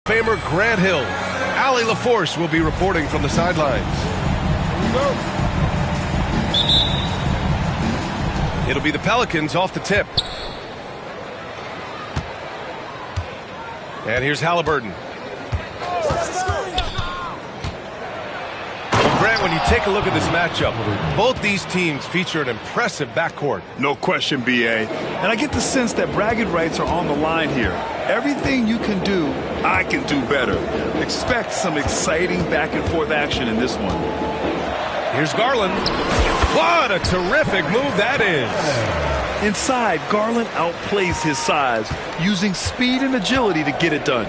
Famer Grant Hill. Allie LaForce will be reporting from the sidelines. It'll be the Pelicans off the tip. And here's Halliburton. Well, Grant, when you take a look at this matchup, both these teams feature an impressive backcourt. No question, B.A. And I get the sense that bragging rights are on the line here. Everything you can do, I can do better. Expect some exciting back-and-forth action in this one. Here's Garland. What a terrific move that is. Inside, Garland outplays his size, using speed and agility to get it done.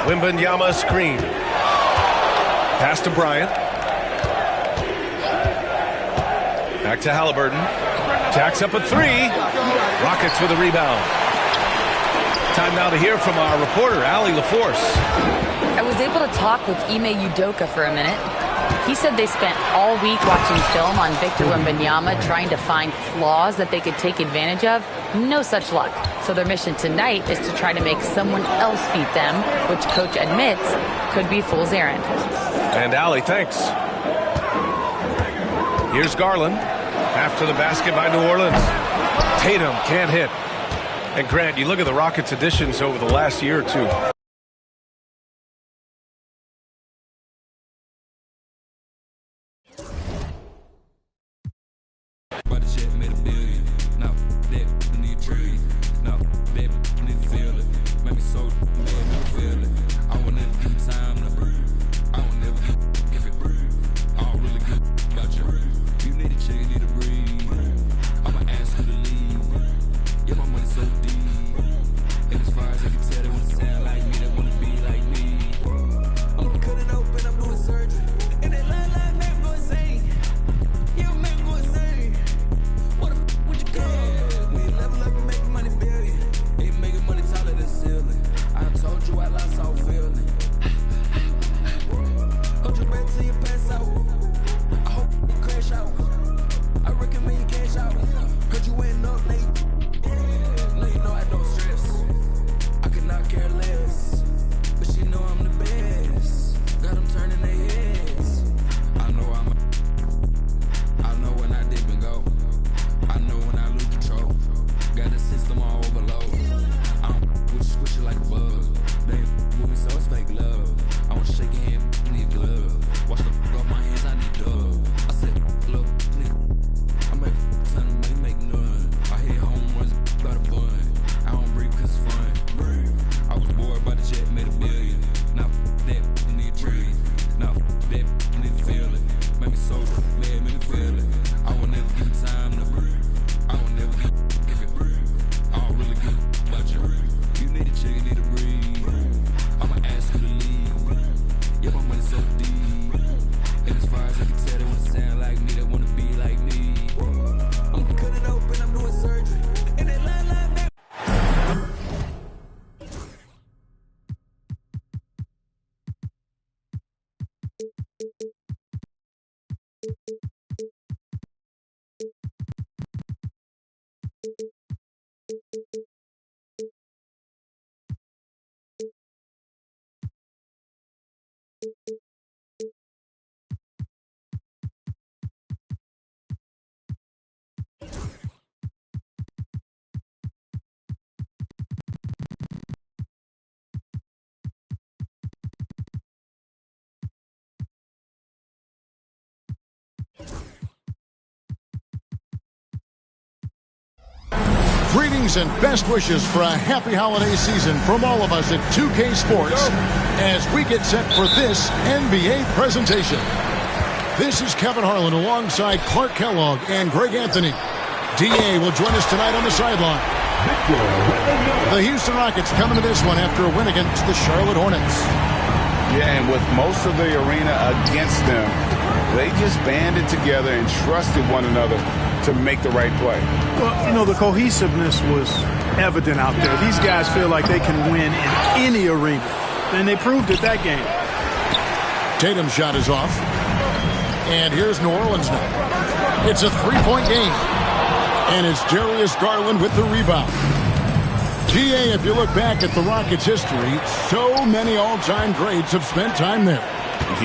Wembanyama screen. Pass to Bryant. Back to Halliburton. Jacks up a three. Rockets with a rebound. Time now to hear from our reporter, Allie LaForce. I was able to talk with Ime Udoka for a minute. He said they spent all week watching film on Victor Wembanyama, trying to find flaws that they could take advantage of. No such luck. So their mission tonight is to try to make someone else beat them, which coach admits could be fool's errand. And Allie, thanks. Here's Garland. After the basket by New Orleans. Tatum can't hit. And Grant, you look at the Rockets' additions over the last year or two. Greetings and best wishes for a happy holiday season from all of us at 2K Sports as we get set for this NBA presentation. This is Kevin Harlan alongside Clark Kellogg and Greg Anthony. DA will join us tonight on the sideline. The Houston Rockets coming to this one after a win against the Charlotte Hornets. Yeah, and with most of the arena against them, they just banded together and trusted one another to make the right play. Well, you know, the cohesiveness was evident out there. These guys feel like they can win in any arena, and they proved it that game. Tatum's shot is off. And here's New Orleans now. It's a three-point game. And it's Darius Garland with the rebound. GA, if you look back at the Rockets' history, so many all-time greats have spent time there.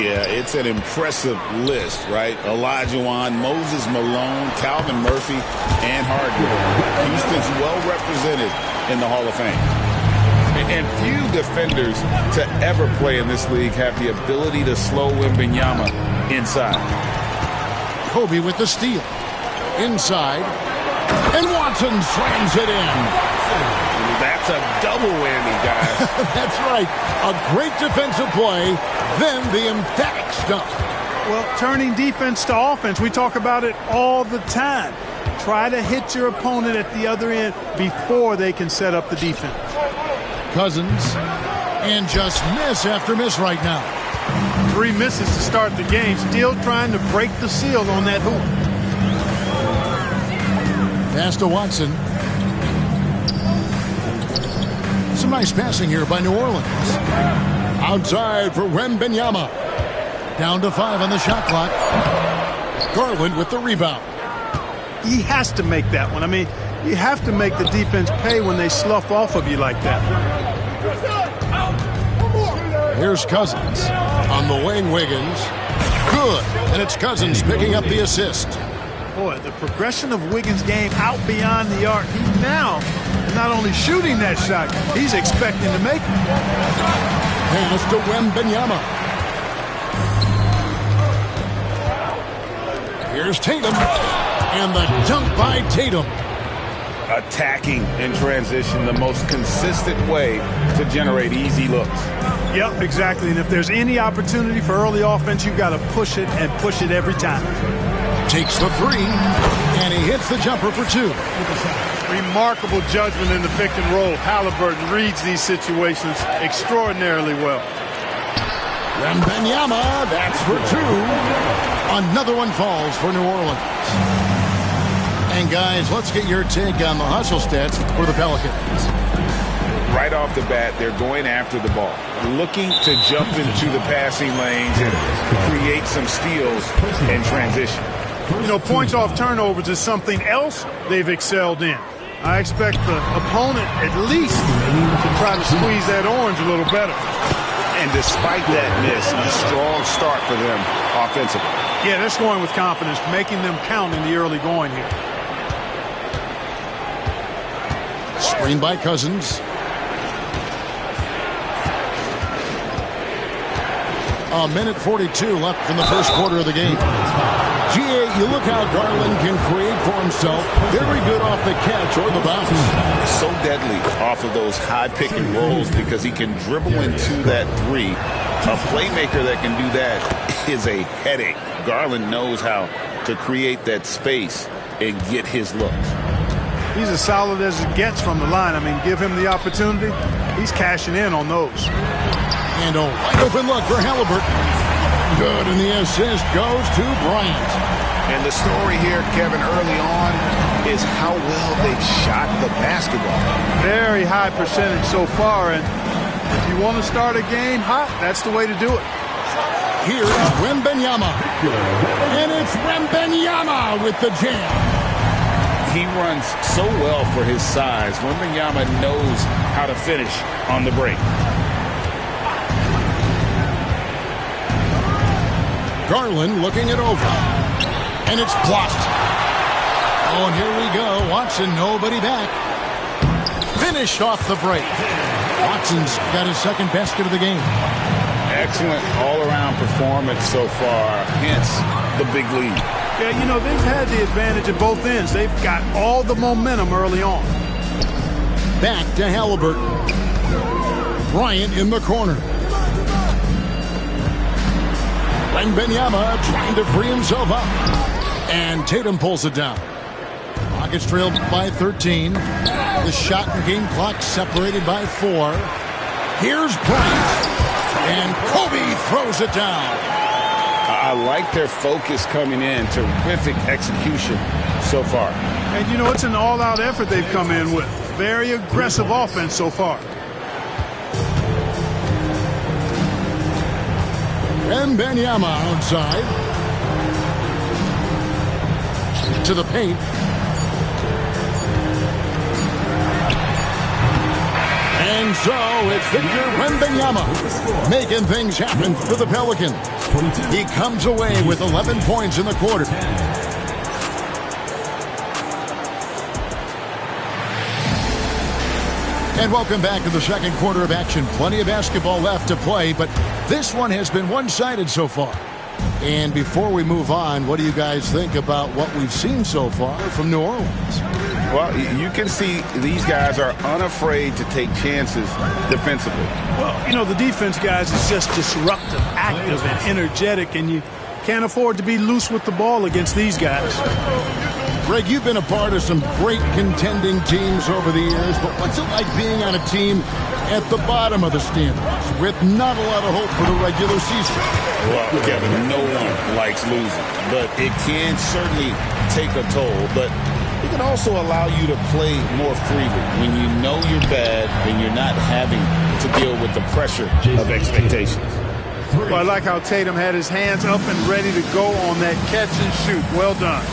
Yeah, it's an impressive list, right? Olajuwon, Moses Malone, Calvin Murphy, and Harden. Houston's well represented in the Hall of Fame. And few defenders to ever play in this league have the ability to slow Wembanyama inside. Kobe with the steal. Inside. And Watson slams it in. That's a double whammy, guys. That's right. A great defensive play, then the emphatic stuff. Well, turning defense to offense, we talk about it all the time. Try to hit your opponent at the other end before they can set up the defense. Cousins, and just miss after miss right now. 3 misses to start the game, still trying to break the seal on that hoop. Pass to Watson. Some nice passing here by New Orleans. Outside for Wembanyama. Down to 5 on the shot clock. Garland with the rebound. He has to make that one. I mean, you have to make the defense pay when they slough off of you like that. Here's Cousins. On the wing, Wiggins. Good. And it's Cousins picking up the assist. Boy, the progression of Wiggins' game out beyond the arc. He now not only shooting that shot, he's expecting to make it. Pass to Wembanyama. Here's Tatum. And the dunk by Tatum. Attacking in transition, the most consistent way to generate easy looks. Yep, exactly. And if there's any opportunity for early offense, you've got to push it and push it every time. Takes the 3, and he hits the jumper for 2. Remarkable judgment in the pick and roll. Halliburton reads these situations extraordinarily well. Wembanyama, that's for 2. Another one falls for New Orleans. And guys, let's get your take on the hustle stats for the Pelicans. Right off the bat, they're going after the ball, looking to jump into the passing lanes and create some steals in transition. You know, points off turnovers is something else they've excelled in. I expect the opponent at least to try to squeeze that orange a little better. And despite that miss, a strong start for them offensively. Yeah, they're scoring with confidence, making them count in the early going here. Screen by Cousins. A minute 42 left in the first quarter of the game. GA, you look how Garland can create for himself. Very good off the catch or the bounce. So deadly off of those high pick and rolls because he can dribble into that 3. A playmaker that can do that is a headache. Garland knows how to create that space and get his looks. He's as solid as it gets from the line. I mean, give him the opportunity. He's cashing in on those. And a wide open look for Halliburton. Good, and the assist goes to Bryant. And the story here, Kevin, early on is how well they've shot the basketball. Very high percentage so far, and if you want to start a game hot, that's the way to do it. Here's Wembanyama. And it's Wembanyama with the jam. He runs so well for his size. Wembanyama knows how to finish on the break. Garland looking it over. And it's blocked. Oh, and here we go. Watson, nobody back. Finished off the break. Watson's got his second basket of the game. Excellent all-around performance so far, hence the big lead. Yeah, you know, they've had the advantage at both ends. They've got all the momentum early on. Back to Halliburton. Bryant in the corner. Wembanyama trying to free himself up. And Tatum pulls it down. Rockets trailed by 13. The shot and game clock separated by 4. Here's Bryant. And Kobe throws it down. I like their focus coming in. Terrific execution so far. And, you know, it's an all-out effort they've come in with. Very aggressive offense so far. Wembanyama outside. To the paint. And so it's Victor Wembanyama making things happen for the Pelicans. He comes away with 11 points in the quarter. And welcome back to the second quarter of action. Plenty of basketball left to play, but this one has been one-sided so far. And before we move on, what do you guys think about what we've seen so far from New Orleans? Well, you can see these guys are unafraid to take chances defensively. Well, you know, the defense, guys, is just disruptive, active, and energetic, and you can't afford to be loose with the ball against these guys. Greg, you've been a part of some great contending teams over the years, but what's it like being on a team at the bottom of the standings with not a lot of hope for the regular season? Well, Kevin, no one likes losing, but it can certainly take a toll. But it can also allow you to play more freely when you know you're bad and you're not having to deal with the pressure of expectations. Well, I like how Tatum had his hands up and ready to go on that catch and shoot. Well done.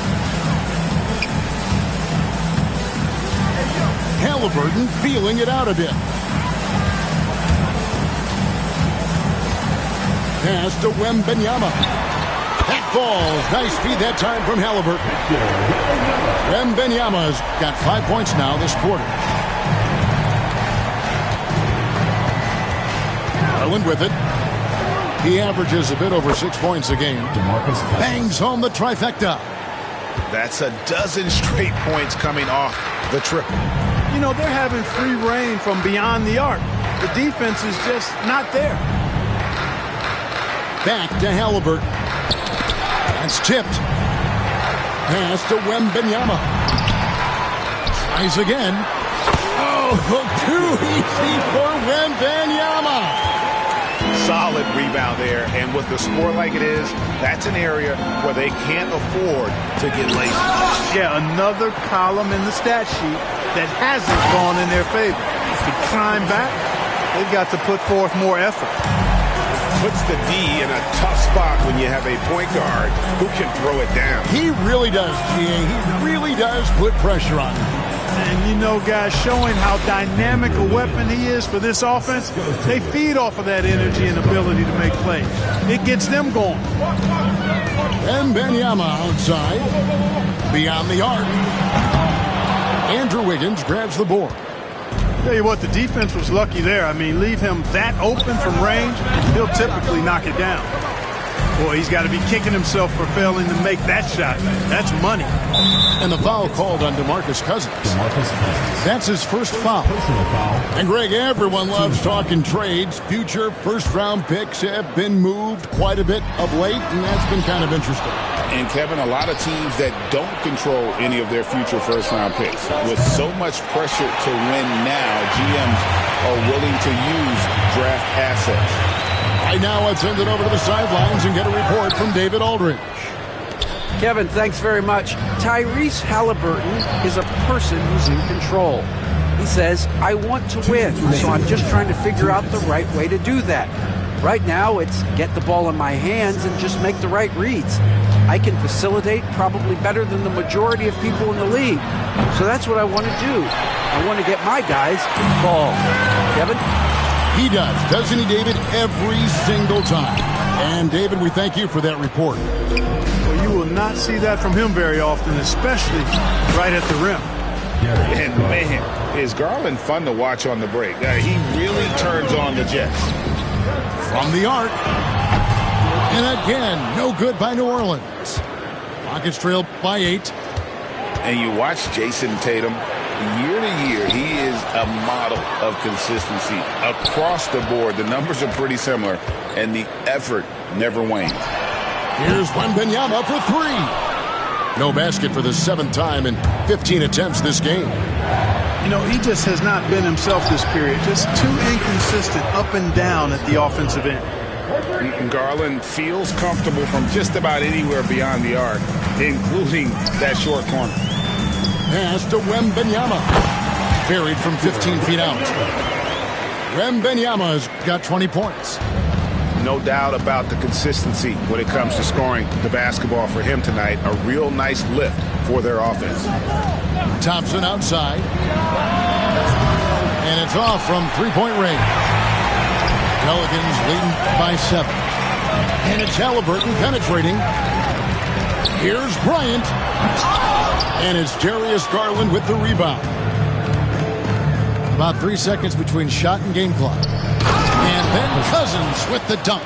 Halliburton feeling it out a bit. Pass to Wembanyama. That falls. Nice feed that time from Halliburton. Wembanyama's got 5 points now this quarter. Garland with it. He averages a bit over 6 points a game. Bangs home the trifecta. That's a dozen straight points coming off the triple. You know, they're having free reign from beyond the arc. The defense is just not there. Back to Halliburton. That's tipped. Pass to Wembanyama. Tries again. Oh, too easy for Wembanyama. Solid rebound there, and with the score like it is, that's an area where they can't afford to get lazy. Yeah, another column in the stat sheet that hasn't gone in their favor. To climb back, they've got to put forth more effort. Puts the D in a tough spot when you have a point guard who can throw it down. He really does, G.A. He really does put pressure on him. And, you know, guys, showing how dynamic a weapon he is for this offense, they feed off of that energy and ability to make plays. It gets them going. Wembanyama outside. Beyond the arc. Andrew Wiggins grabs the board. Tell you what, the defense was lucky there. I mean, leave him that open from range, he'll typically knock it down. Boy, he's got to be kicking himself for failing to make that shot. That's money. And the foul called on DeMarcus Cousins. That's his first foul. And Greg, everyone loves talking trades. Future first-round picks have been moved quite a bit of late, and that's been kind of interesting. And, Kevin, a lot of teams that don't control any of their future first-round picks. With so much pressure to win now, GMs are willing to use draft assets. Right now, let's send it over to the sidelines and get a report from David Aldridge. Kevin, thanks very much. Tyrese Halliburton is a person who's in control. He says, I want to win, so I'm just trying to figure out the right way to do that. Right now, it's get the ball in my hands and just make the right reads. I can facilitate probably better than the majority of people in the league. So that's what I want to do. I want to get my guys involved. Kevin? He does, doesn't he, David? Every single time. And, David, we thank you for that report. Well, you will not see that from him very often, especially right at the rim. And, man, is Garland fun to watch on the break. He really turns on the Jets. From the arc. And again, no good by New Orleans. Rockets trail by 8. And you watch Jason Tatum. year to year, he is a model of consistency across the board. The numbers are pretty similar, and the effort never wanes. Here's Wembanyama for three. No basket for the 7th time in 15 attempts this game. You know, he just has not been himself this period. Just too inconsistent up and down at the offensive end. Garland feels comfortable from just about anywhere beyond the arc, including that short corner. Pass to Wembanyama. Buried from 15 feet out. Wembanyama has got 20 points. No doubt about the consistency when it comes to scoring the basketball for him tonight. A real nice lift for their offense. Thompson outside. And it's off from three-point range. Pelicans leading by 7. And it's Haliburton penetrating. Here's Bryant. And it's Darius Garland with the rebound. About 3 seconds between shot and game clock. And then Cousins with the dunk.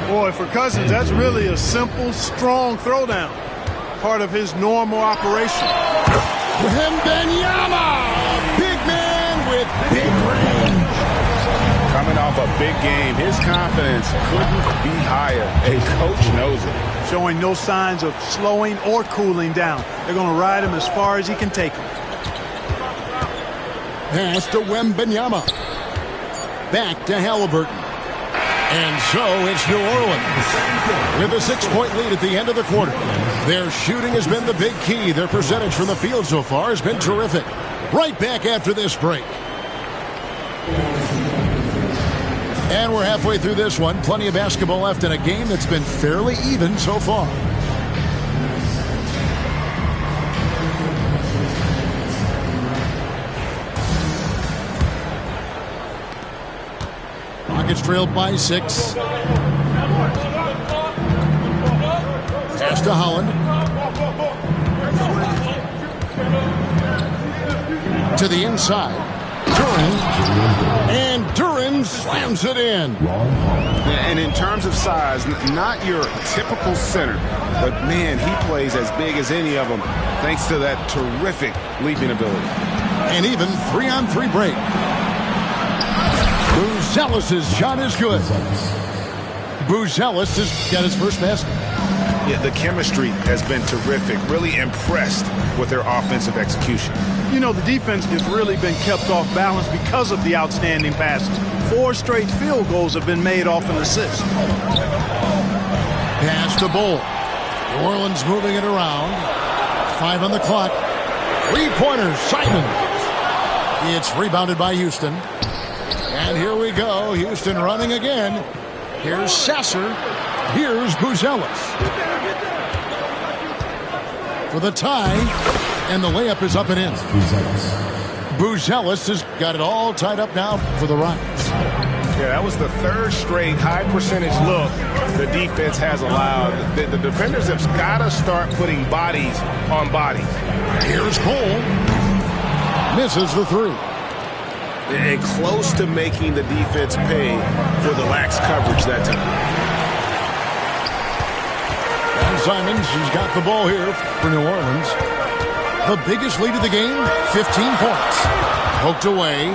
Boy, for Cousins, that's really a simple, strong throwdown. Part of his normal operation. Wembanyama! Big man with big range. Coming off a big game, his confidence couldn't be higher. A coach knows it. Showing no signs of slowing or cooling down. They're going to ride him as far as he can take him. Pass to Wembanyama. Back to Haliburton. And so it's New Orleans with a 6-point lead at the end of the quarter. Their shooting has been the big key. Their percentage from the field so far has been terrific. Right back after this break. And we're halfway through this one. Plenty of basketball left in a game that's been fairly even so far. Rockets trailed by 6. Pass to Holland. To the inside. Duren. And Duren slams it in. And in terms of size, not your typical center, but man, he plays as big as any of them thanks to that terrific leaping ability. And even 3-on-3 break. Buzelis' shot is good. Buzelis has got his first basket. Yeah, the chemistry has been terrific. Really impressed with their offensive execution. You know, the defense has really been kept off balance because of the outstanding passes. 4 straight field goals have been made off an assist. Pass to Bull. New Orleans moving it around. 5 on the clock. 3-pointer, Simon. It's rebounded by Houston. And here we go. Houston running again. Here's Sasser. Here's Buzelis. For the tie. And the layup is up and in. Buzelis has got it all tied up now for the Rockets. Yeah, that was the 3rd straight high percentage look the defense has allowed. The defenders have got to start putting bodies on bodies. Here's Cole. Misses the 3. And close to making the defense pay for the lax coverage that time. And Simons has got the ball here for New Orleans. The biggest lead of the game, 15 points. Poked away.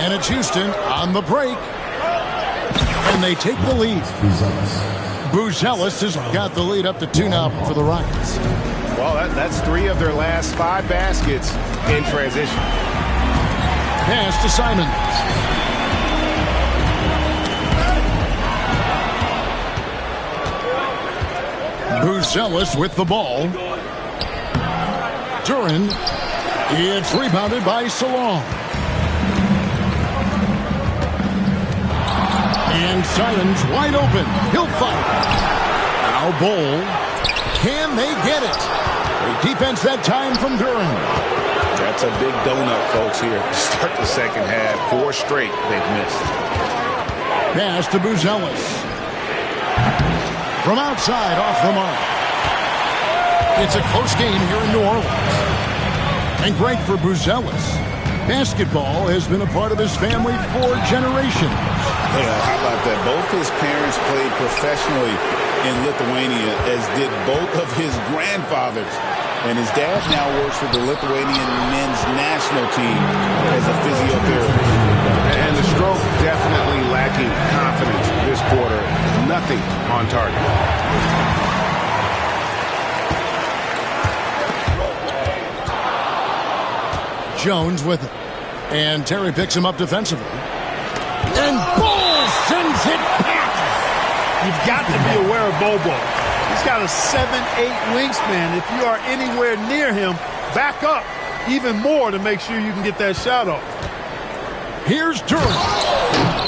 And it's Houston on the break. And they take the lead. Buzelis has got the lead up to 2 now for the Rockets. Well, that's 3 of their last 5 baskets in transition. Pass to Simons. Buzelis with the ball. Duren. It's rebounded by Salon. And Simons wide open. He'll fight. Now Bull. Can they get it? Great defense that time from Duren. That's a big donut, folks, here to start the second half. 4 straight they've missed. Pass to Buzelis. From outside, off the mark. It's a close game here in New Orleans. And great for Buzelis. Basketball has been a part of his family for generations. Yeah, how about that? Both his parents played professionally in Lithuania, as did both of his grandfathers. and his dad now works for the Lithuanian men's national team as a physiotherapist. And the stroke definitely lacking confidence this quarter. Nothing on target. Jones with it. And Terry picks him up defensively. And Ball sends it back. You've got to be aware of Bobo. He's got a 7'8" wingspan. If you are anywhere near him, back up even more to make sure you can get that shot off. Here's Duren.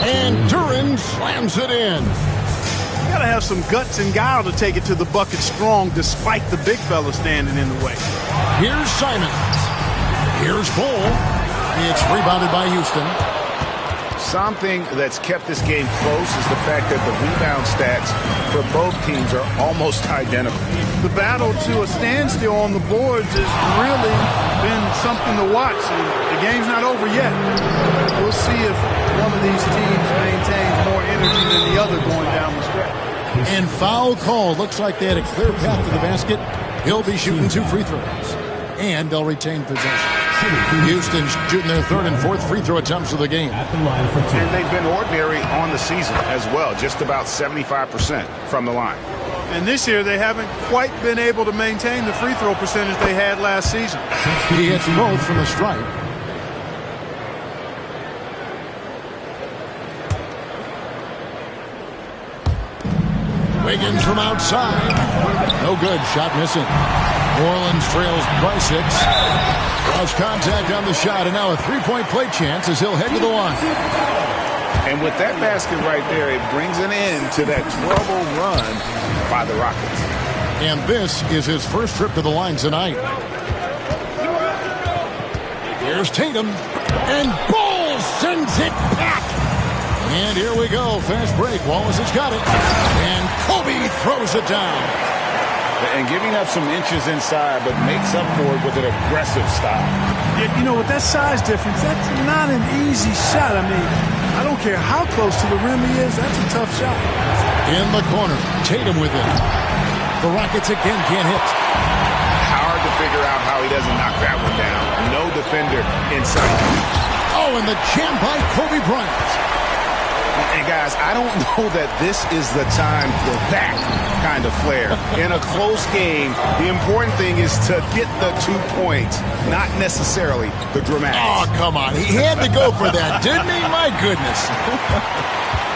And Duren slams it in. You got to have some guts and guile to take it to the bucket strong despite the big fella standing in the way. Here's Simon. Here's Bull. It's rebounded by Houston. Something that's kept this game close is the fact that the rebound stats for both teams are almost identical. The battle to a standstill on the boards has really been something to watch. The game's not over yet. We'll see if one of these teams maintains more energy than the other going down the stretch. And foul call. Looks like they had a clear path to the basket. He'll be shooting 2 free throws. And they'll retain possession. Houston's shooting their 3rd and 4th free throw attempts of the game. And they've been ordinary on the season as well, just about 75% from the line. And this year they haven't quite been able to maintain the free throw percentage they had last season. He hits both from the stripe. Wiggins from outside. No good. Shot missing. New Orleans trails by 6. Lost contact on the shot, and now a 3-point play chance as he'll head to the line. And with that basket right there, it brings an end to that 12-0 run by the Rockets. And this is his first trip to the line tonight. Here's Tatum. And Ball sends it back. And here we go. Fast break. Wallace has got it. And Kobe throws it down. And giving up some inches inside, but makes up for it with an aggressive style. Yeah, you know, with that size difference, that's not an easy shot. I mean, I don't care how close to the rim he is. That's a tough shot. In the corner, Tatum with it. The Rockets again can't hit. Hard to figure out how he doesn't knock that one down. No defender inside. Oh, and the jam by Kobe Bryant. And guys, I don't know that this is the time for that kind of flair. In a close game, the important thing is to get the 2 points, not necessarily the dramatics. Oh, come on. He had to go for that, didn't he? My goodness.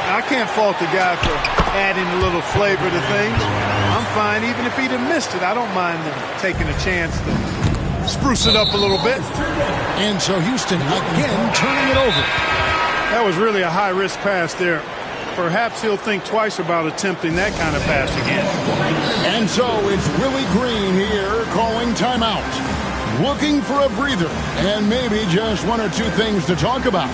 I can't fault the guy for adding a little flavor to things. I'm fine even if he'd have missed it. I don't mind taking a chance to spruce it up a little bit. And so Houston again turning it over. That was really a high-risk pass there. Perhaps he'll think twice about attempting that kind of pass again. And so it's Willie Green here calling timeout. Looking for a breather and maybe just 1 or 2 things to talk about.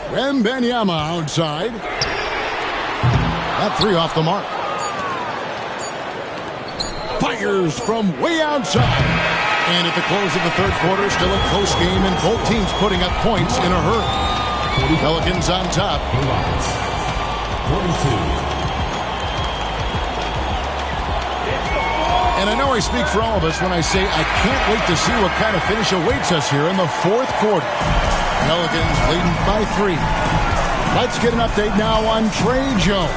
Wembanyama outside. That 3 off the mark. Fires from way outside. And at the close of the 3rd quarter, still a close game, and both teams putting up points in a hurry. Pelicans on top. 42. And I know I speak for all of us when I say I can't wait to see what kind of finish awaits us here in the 4th quarter. Pelicans leading by 3. Let's get an update now on Tre Jones.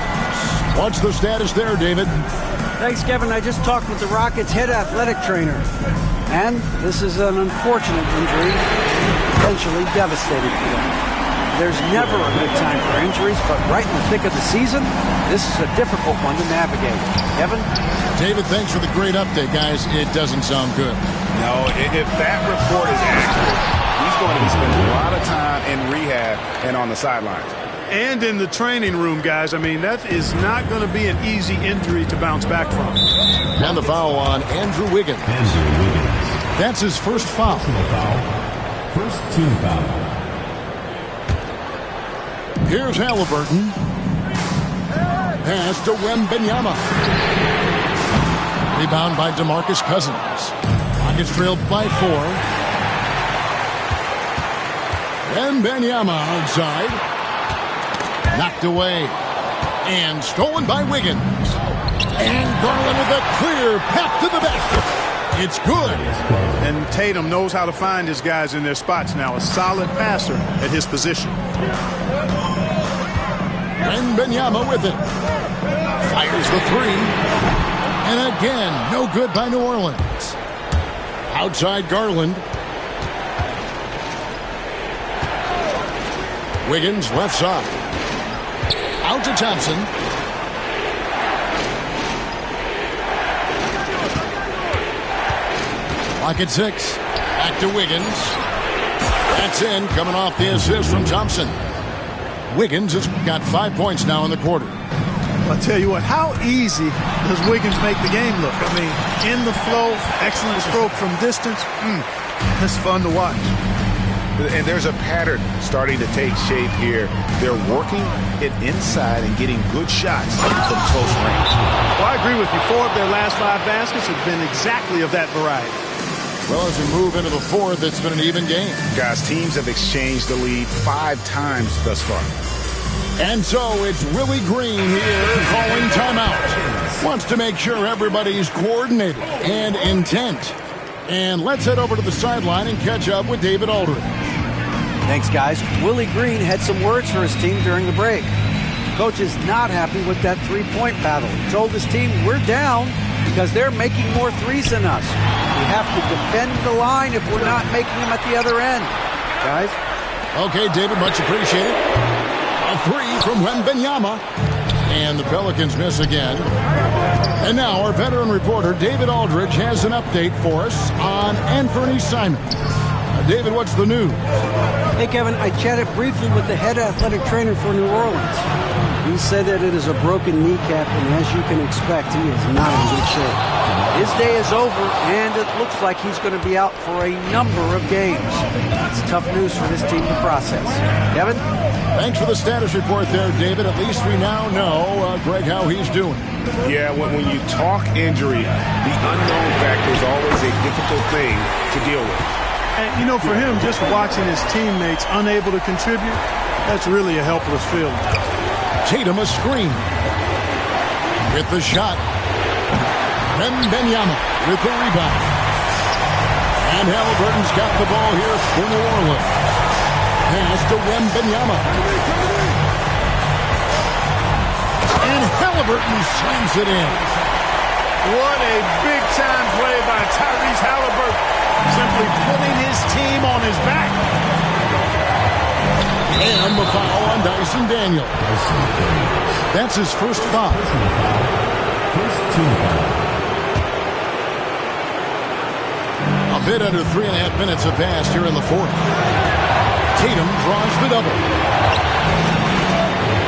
What's the status there, David? Thanks, Kevin. I just talked with the Rockets' head athletic trainer. And this is an unfortunate injury, potentially devastating for them. There's never a good time for injuries, but right in the thick of the season, this is a difficult one to navigate. Kevin? David, thanks for the great update, guys. It doesn't sound good. No, if that report is accurate, he's going to be spending a lot of time in rehab and on the sidelines. And in the training room, guys. I mean, that is not going to be an easy injury to bounce back from. And the foul on Andrew Wiggins. That's his first foul. First team foul. Here's Halliburton. Pass to Wembanyama. Rebound by DeMarcus Cousins. Rockets trailed by 4. Wembanyama outside. Knocked away. And stolen by Wiggins. And Garland with a clear path to the basket. It's good. And Tatum knows how to find his guys in their spots now. A solid passer at his position. Wembanyama with it. Fires the 3. And again, no good by New Orleans. Outside Garland. Wiggins left side. Out to Thompson. Clock at 6. Back to Wiggins. That's in, coming off the assist from Thompson. Wiggins has got 5 points now in the quarter. I'll tell you what, how easy does Wiggins make the game look? I mean, in the flow, excellent stroke from distance. It's fun to watch. And there's a pattern starting to take shape here. They're working it inside and getting good shots from close range. Well, I agree with you. 4 of their last 5 baskets have been exactly of that variety. Well, as we move into the 4th, it's been an even game. Guys, teams have exchanged the lead 5 times thus far. And so it's Willie Green here calling timeout. Wants to make sure everybody's coordinated and intent. And let's head over to the sideline and catch up with David Aldridge. Thanks, guys. Willie Green had some words for his team during the break. Coach is not happy with that three-point battle. He told his team, we're down because they're making more threes than us. We have to defend the line if we're not making them at the other end. Guys? Okay, David, much appreciated. A 3 from Wembanyama. And the Pelicans miss again. And now our veteran reporter, David Aldridge, has an update for us on Anthony Simons. David, what's the news? Hey, Kevin, I chatted briefly with the head athletic trainer for New Orleans. He said that it is a broken kneecap, and as you can expect, he is not in good shape. His day is over, and it looks like he's going to be out for a number of games. It's tough news for this team to process. Kevin? Thanks for the status report there, David. At least we now know, Greg, how he's doing. Yeah, when you talk injury, the unknown factor is always a difficult thing to deal with. And, you know, for him, just watching his teammates unable to contribute, that's really a helpless feeling. Tatum a screen. With the shot. Wembanyama with the rebound. And Halliburton's got the ball here for New Orleans. Pass to Wembanyama. And Halliburton slams it in. What a big-time play by Tyrese Halliburton. Simply putting his team on his back. And the foul on Dyson Daniels. That's his first foul. First team foul. A bit under 3.5 minutes have passed here in the 4th. Tatum draws the double.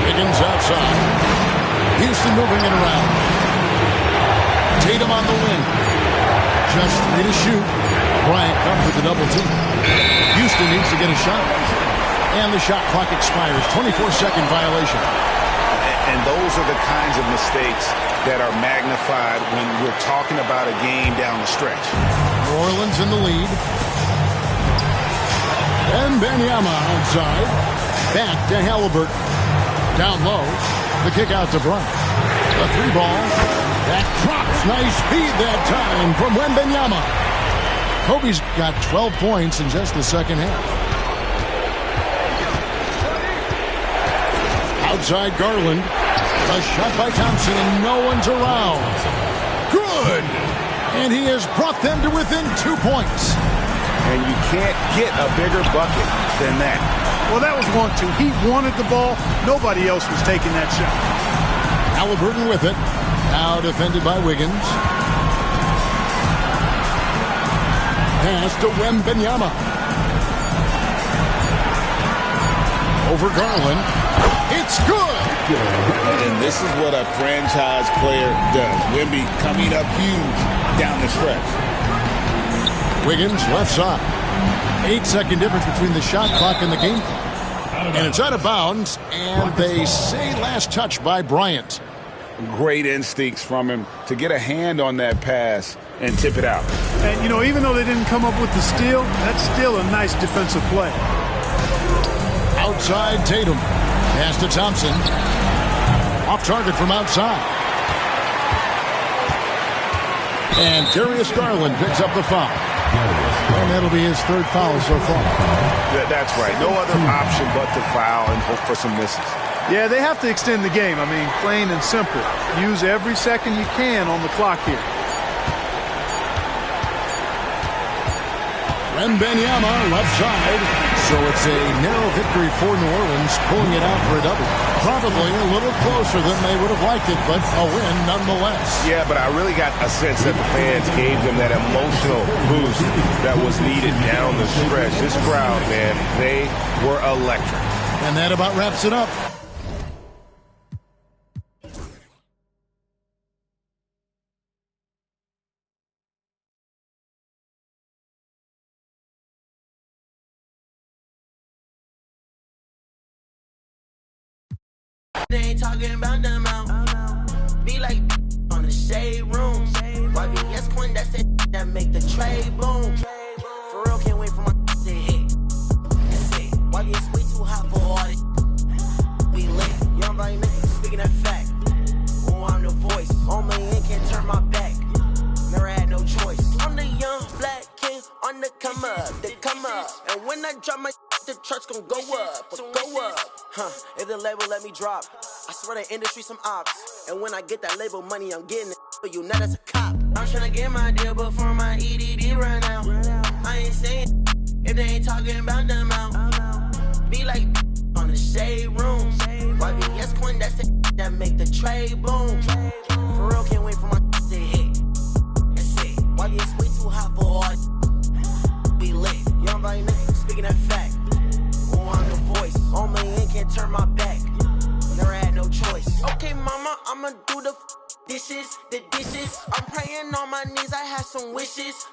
Wiggins outside. Houston moving it around. Tatum on the wing. Just 3 to shoot. Bryant comes with the double team. Houston needs to get a shot. And the shot clock expires. 24-second violation. And those are the kinds of mistakes that are magnified when we're talking about a game down the stretch. New Orleans in the lead. And Wembanyama outside. Back to Halliburton. Down low. The kick out to Bryant. A 3-ball. That drops. Nice speed that time from Wembanyama. Kobe's got 12 points in just the second half. Outside Garland. A shot by Thompson, and no one's around. Good! And he has brought them to within 2 points. And you can't get a bigger bucket than that. Well, that was 1-2. He wanted the ball. Nobody else was taking that shot. Halliburton with it. Now defended by Wiggins. Pass to Wembanyama. Over Garland. It's good! And this is what a franchise player does. Wemby coming up huge down the stretch. Wiggins left side. 8-second difference between the shot clock and the game clock. And it's out of bounds, and they say last touch by Bryant. Great instincts from him to get a hand on that pass and tip it out. And, you know, even though they didn't come up with the steal, that's still a nice defensive play. Outside Tatum. Pass to Thompson. Off target from outside. And Darius Garland picks up the foul. And that'll be his third foul so far. That's right. No other option but to foul and hope for some misses. Yeah, they have to extend the game. I mean, plain and simple. Use every second you can on the clock here. Wembanyama left side. So it's a narrow victory for New Orleans, pulling it out for a double. Probably a little closer than they would have liked it, but a win nonetheless. Yeah, but I really got a sense that the fans gave them that emotional boost that was needed down the stretch. This crowd, man, they were electric. And that about wraps it up. They ain't talking about the amount. Be like on the shade room. YBS Quinn, that's it that make the trade boom. For real, can't wait for my to hit. That's it. YBS way too hot for all this. We lit. Young Brian Nick, speaking that fact. Oh, I'm the voice. On my end, can't turn my back. Never had no choice. I'm the young black king on the come up. They come up. And when I drop my the truck's gonna go up, if the label let me drop, I swear the industry some ops. And when I get that label money, I'm getting it for you, not as a cop. I'm tryna get my deal before my EDD run out. I ain't saying if they ain't talking about the amount. Be like on the shade room. YBS Quinn, that's it that make the trade boom. For real, can't wait for my to hit. That's it. YBS way too hot for all. Be lit. Young Brian Nick, speaking that fact. I'm the voice. On my end, can't turn my back. Never had no choice. Okay, mama, I'ma do the dishes. I'm praying on my knees. I have some wishes.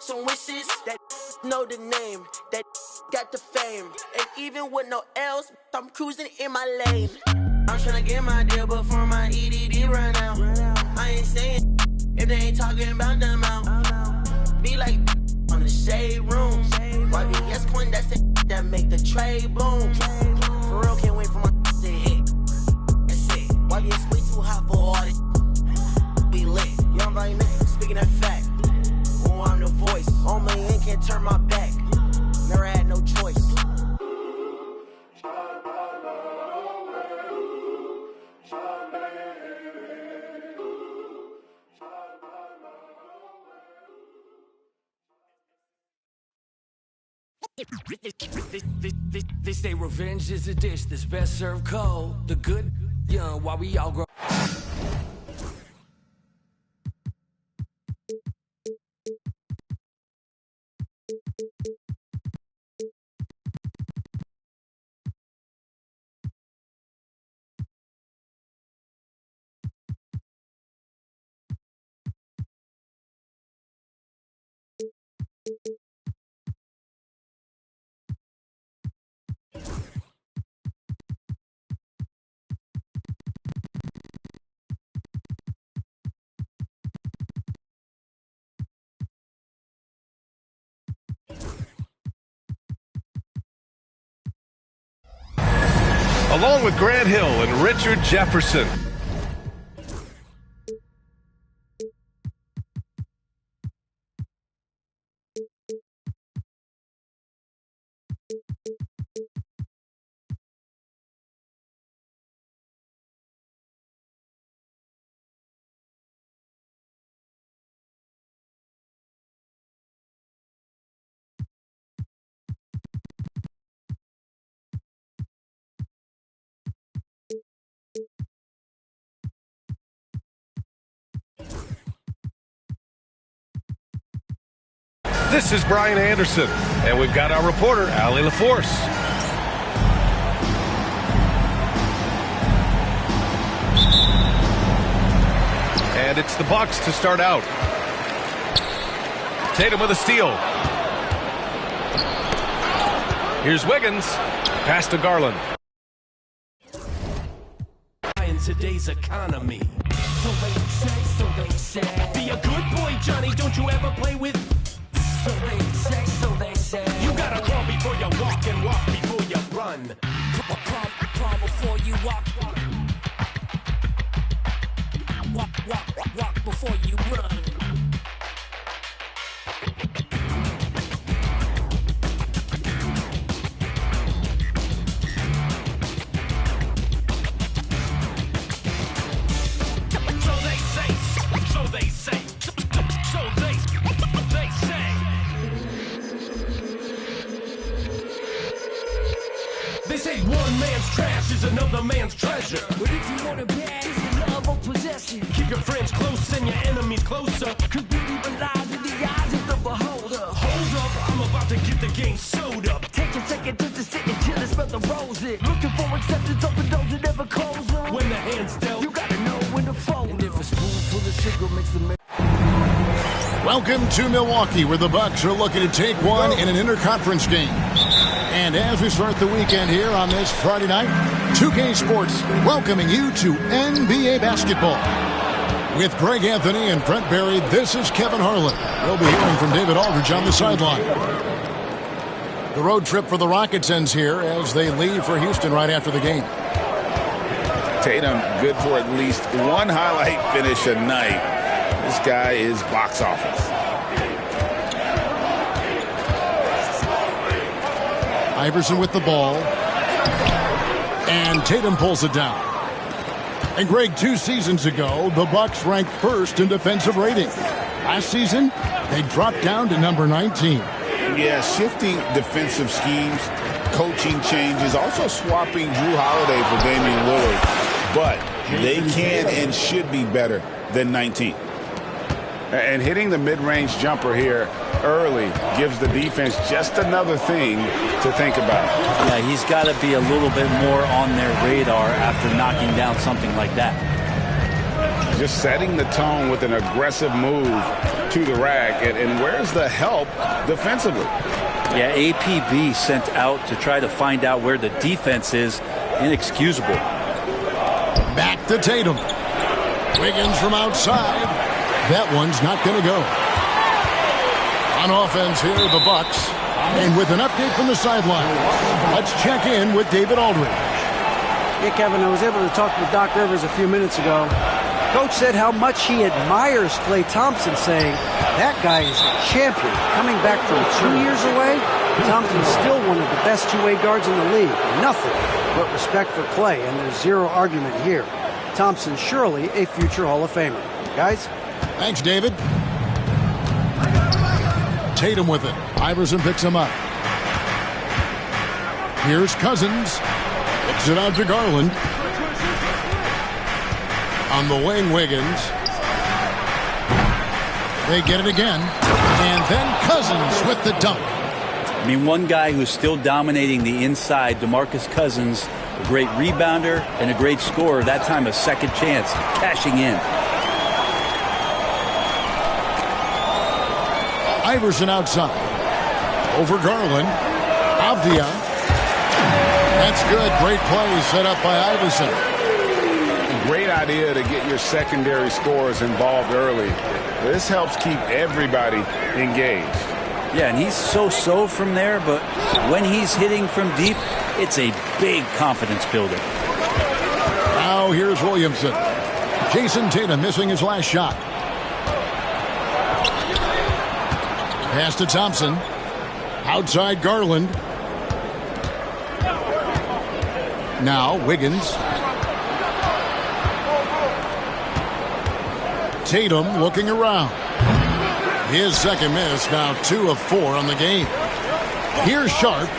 That know the name, that got the fame. And even with no L's, I'm cruising in my lane. I'm tryna get my deal before my EDD run out. I ain't saying if they ain't talking about the amount. Be like on the shade room. YBS Quinn, that's it that make the trade boom. For real, can't wait for my to hit. That's it. YBS way too hot for all this. Be lit. Young Brian Nick, speaking that fact. Oh, I'm the voice. On my end, can't turn my back. Never had no choice. They say revenge is a dish that's best served cold. The good young while we all grow. Along with Grant Hill and Richard Jefferson. This is Brian Anderson, and we've got our reporter, Allie LaForce. And it's the Bucks to start out. Tatum with a steal. Here's Wiggins. Pass to Garland. today's economy. So they say. Be a good boy, Johnny, don't you ever play with. So they say. You gotta crawl before you walk and walk before you run. Crawl before you walk. Walk before you run. They say one man's trash is another man's treasure. But if you want it bad, it's the love or possession. Keep your friends close and your enemies closer. Cause beauty relies in the eyes of the beholder. Hold up, I'm about to get the game sewed up. Take a second just to sit and chill and smell the roses. Looking for acceptance, open doors and never close them. When the hand's dealt, you gotta know when to fold. And if a spoonful of sugar makes the Welcome to Milwaukee, where the Bucks are looking to take one in an interconference game. And as we start the weekend here on this Friday night, 2K Sports welcoming you to NBA basketball. With Greg Anthony and Brent Barry, this is Kevin Harlan. We'll be hearing from David Aldridge on the sideline. The road trip for the Rockets ends here as they leave for Houston right after the game. Tatum good for at least one highlight finish a night. This guy is box office. Iverson with the ball. And Tatum pulls it down. And Greg, 2 seasons ago, the Bucks ranked first in defensive rating. Last season, they dropped down to number 19. Yeah, shifting defensive schemes, coaching changes, also swapping Drew Holiday for Damian Lillard. But they can and should be better than 19. And hitting the mid-range jumper here early gives the defense just another thing to think about. Yeah, he's got to be a little bit more on their radar after knocking down something like that. Just setting the tone with an aggressive move to the rack. And where's the help defensively? Yeah, APB sent out to try to find out where the defense is. Inexcusable. Back to Tatum. Wiggins from outside. That one's not going to go. On offense here, the Bucks. And with an update from the sideline, let's check in with David Aldridge. Yeah, Kevin, I was able to talk with Doc Rivers a few minutes ago. Coach said how much he admires Klay Thompson, saying that guy is a champion. Coming back from 2 years away, Thompson's still one of the best two-way guards in the league. Nothing but respect for Klay, and there's zero argument here. Thompson surely a future Hall of Famer. Guys? Thanks, David. Tatum with it. Iverson picks him up. Here's Cousins. Kicks it out to Garland. On the wing, Wiggins. They get it again. And then Cousins with the dunk. I mean, one guy who's still dominating the inside, DeMarcus Cousins, a great rebounder and a great scorer. That time a second chance, cashing in. Iverson outside. Over Garland. Avdia. That's good. Great play set up by Iverson. Great idea to get your secondary scorers involved early. This helps keep everybody engaged. Yeah, and he's so-so from there, but when he's hitting from deep, it's a big confidence builder. Now here's Williamson. Jason Tatum missing his last shot. Pass to Thompson. Outside Garland. Now Wiggins. Tatum looking around. His second miss, now 2 of 4 on the game. Here's Sharp.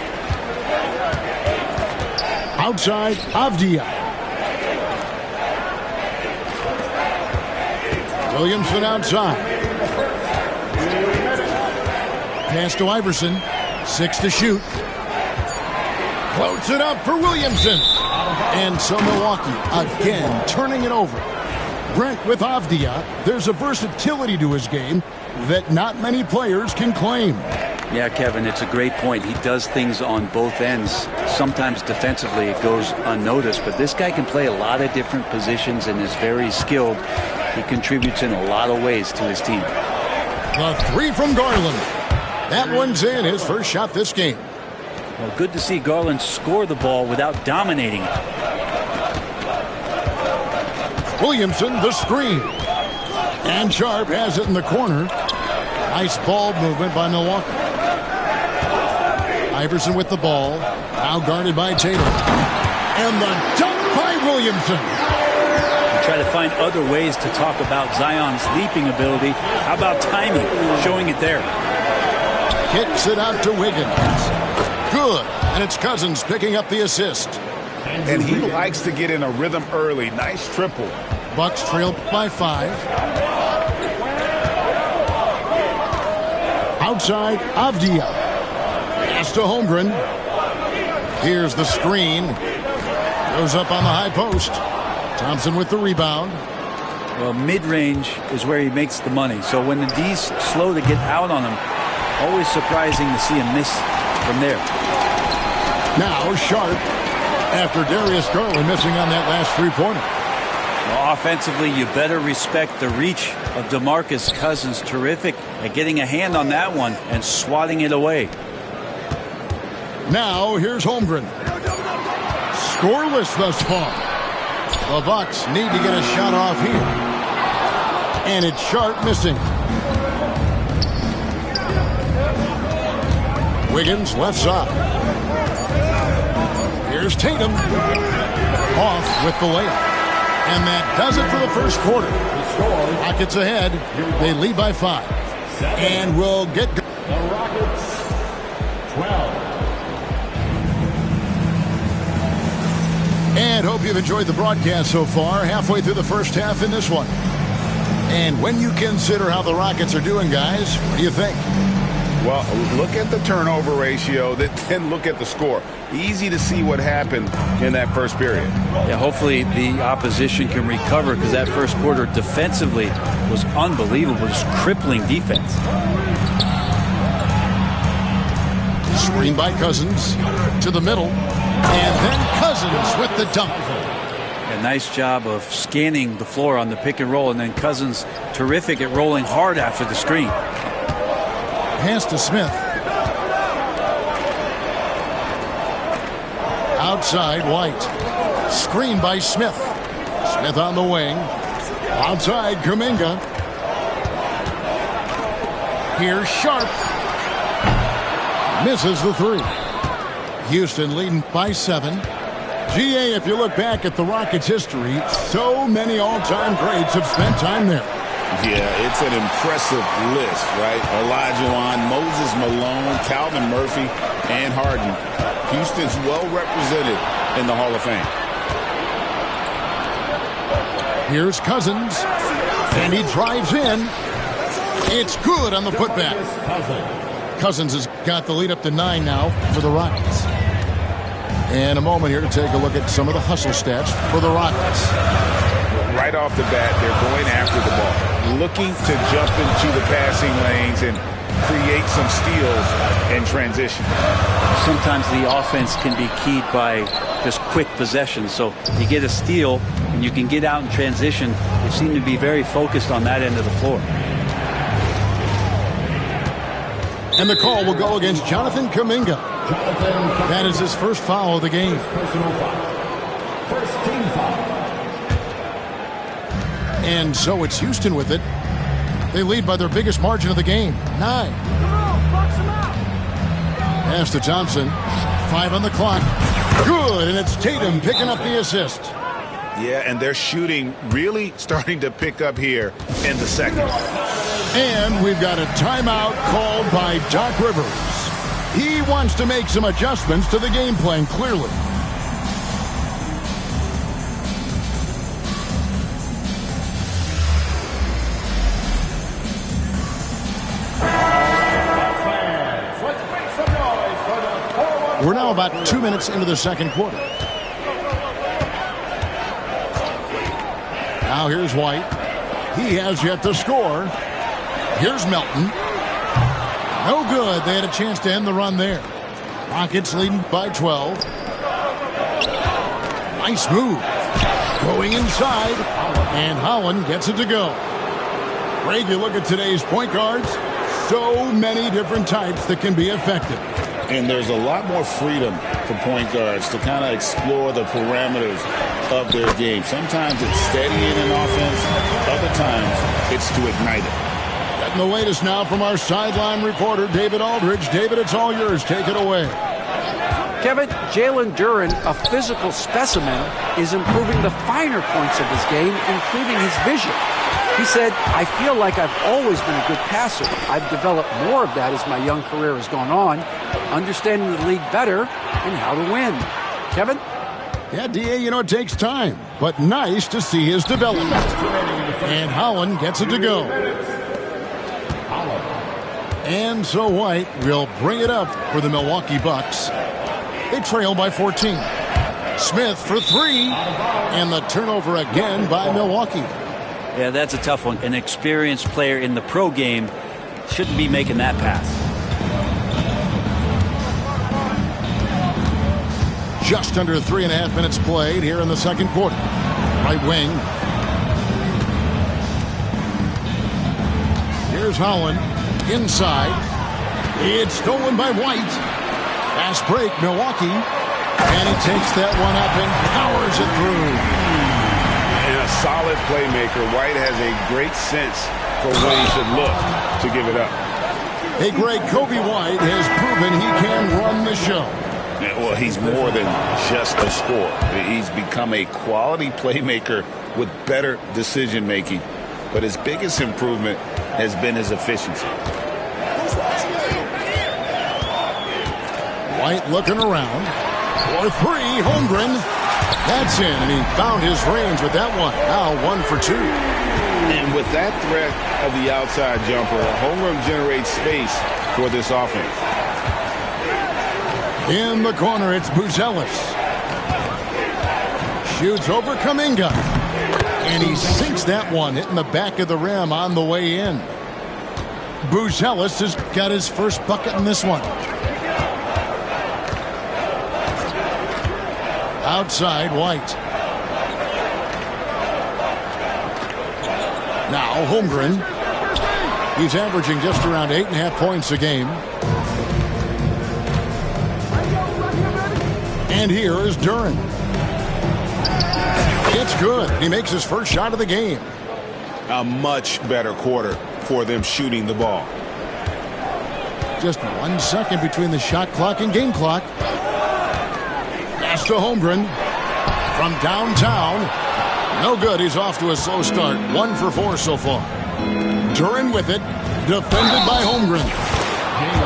Outside Avdia. Williamson outside. Pass to Iverson. 6 to shoot. Floats it up for Williamson. And so Milwaukee again turning it over. Brent, with Avdia, there's a versatility to his game that not many players can claim. Yeah, Kevin, it's a great point. He does things on both ends. Sometimes defensively it goes unnoticed, but this guy can play a lot of different positions and is very skilled. He contributes in a lot of ways to his team. The three from Garland. That one's in, his first shot this game. Well, good to see Garland score the ball without dominating it. Williamson, the screen. And Sharp has it in the corner. Nice ball movement by Milwaukee. Iverson with the ball. Now guarded by Tatum. And the dunk by Williamson. You try to find other ways to talk about Zion's leaping ability. How about timing? Showing it there. Kicks it out to Wiggins. Good. And it's Cousins picking up the assist. And he likes to get in a rhythm early. Nice triple. Bucks trail by 5. Outside, Avdia. Pass to Holmgren. Here's the screen. Goes up on the high post. Thompson with the rebound. Well, mid-range is where he makes the money. So when the D's slow to get out on him, always surprising to see him miss from there. Now Sharp, after Darius Garland missing on that last three-pointer. Well, offensively, you better respect the reach of DeMarcus Cousins. Terrific at getting a hand on that one and swatting it away. Now here's Holmgren. Scoreless thus far. The Bucks need to get a shot off here. And it's Sharp missing. Wiggins left side. Here's Tatum. Off with the layup. And that does it for the first quarter. Rockets ahead. They lead by 5. And we'll get the Rockets 12. And hope you've enjoyed the broadcast so far. Halfway through the first half in this one. And when you consider how the Rockets are doing, guys, what do you think? Well, look at the turnover ratio, then look at the score. Easy to see what happened in that first period. Yeah, hopefully the opposition can recover because that first quarter defensively was unbelievable, just crippling defense. Screen by Cousins to the middle. And then Cousins with the dunk. A nice job of scanning the floor on the pick and roll, and then Cousins terrific at rolling hard after the screen. Pass to Smith. Outside, White. Screen by Smith. Smith on the wing. Outside, Kuminga. Here's Sharp. Misses the 3. Houston leading by 7. GA, if you look back at the Rockets' history, so many all-time greats have spent time there. Yeah, it's an impressive list, right? Olajuwon, Moses Malone, Calvin Murphy, and Harden. Houston's well represented in the Hall of Fame. Here's Cousins, and he drives in. It's good on the putback. Cousins has got the lead up to 9 now for the Rockets. And a moment here to take a look at some of the hustle stats for the Rockets. Right off the bat, they're going after the ball, looking to jump into the passing lanes and create some steals in transition. Sometimes the offense can be keyed by just quick possession. So you get a steal and you can get out in transition. They seem to be very focused on that end of the floor. And the call will go against Jonathan Kuminga. That is his first foul of the game. First team foul. And so it's Houston with it. They lead by their biggest margin of the game, 9. Pass to Thompson. 5 on the clock. Good, and it's Tatum picking up the assist. Yeah, and their shooting really starting to pick up here in the second. And we've got a timeout called by Doc Rivers. He wants to make some adjustments to the game plan, clearly. We're now about 2 minutes into the second quarter. Now here's White. He has yet to score. Here's Melton. No good. They had a chance to end the run there. Rockets leading by 12. Nice move. Going inside. And Holland gets it to go. Greg, you look at today's point guards. So many different types that can be effective. And there's a lot more freedom for point guards to kind of explore the parameters of their game. Sometimes it's steadying an offense. Other times it's to ignite it. Getting the latest now from our sideline reporter, David Aldridge. David, it's all yours. Take it away. Kevin, Jalen Duren, a physical specimen, is improving the finer points of his game, including his vision. He said, I feel like I've always been a good passer. I've developed more of that as my young career has gone on, understanding the league better and how to win. Kevin? Yeah, D.A., you know, it takes time, but nice to see his development. And Holland gets it to go. And so White will bring it up for the Milwaukee Bucks. They trail by 14. Smith for three. And the turnover again by Milwaukee. Yeah, that's a tough one. An experienced player in the pro game shouldn't be making that pass. Just under 3.5 minutes played here in the second quarter. Right wing. Here's Holland. Inside. It's stolen by White. Fast break, Milwaukee. And he takes that one up and powers it through. And a solid playmaker. White has a great sense for when he should look to give it up. Hey, Greg, Kobe White has proven he can run the show. Yeah, well, he's more than just a scorer. He's become a quality playmaker with better decision-making. But his biggest improvement has been his efficiency. White looking around. For three, Holmgren. That's in, and he found his range with that one. Now 1 for 2. And with that threat of the outside jumper, Holmgren generates space for this offense. In the corner, it's Buzelis. Shoots over Kuminga. And he sinks that one, hitting the back of the rim on the way in. Buzelis has got his first bucket in this one. Outside, White. Now, Holmgren. He's averaging just around 8.5 points a game. And here is Duren. It's good. He makes his first shot of the game. A much better quarter for them shooting the ball. Just 1 second between the shot clock and game clock. Pass to Holmgren from downtown. No good. He's off to a slow start. 1 for 4 so far. Duren with it. Defended by Holmgren.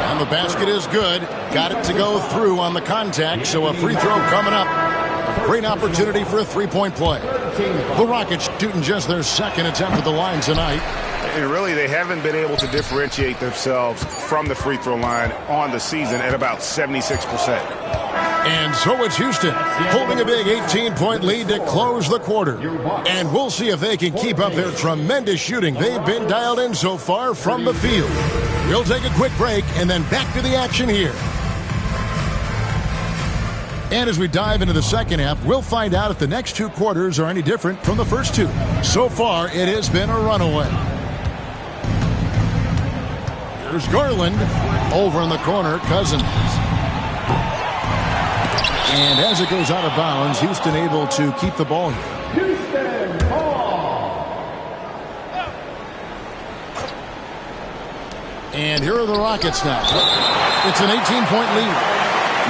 And the basket is good. Got it to go through on the contact. So a free throw coming up. A great opportunity for a three-point play. The Rockets shooting just their second attempt at the line tonight. And really, they haven't been able to differentiate themselves from the free throw line on the season at about 76%. And so it's Houston holding a big 18-point lead to close the quarter. And we'll see if they can keep up their tremendous shooting. They've been dialed in so far from the field. We'll take a quick break and then back to the action here. And as we dive into the second half, we'll find out if the next 2 quarters are any different from the first 2. So far, it has been a runaway. Here's Garland. Over in the corner, Cousins. And as it goes out of bounds, Houston able to keep the ball here. Houston ball. And here are the Rockets now. It's an 18-point lead.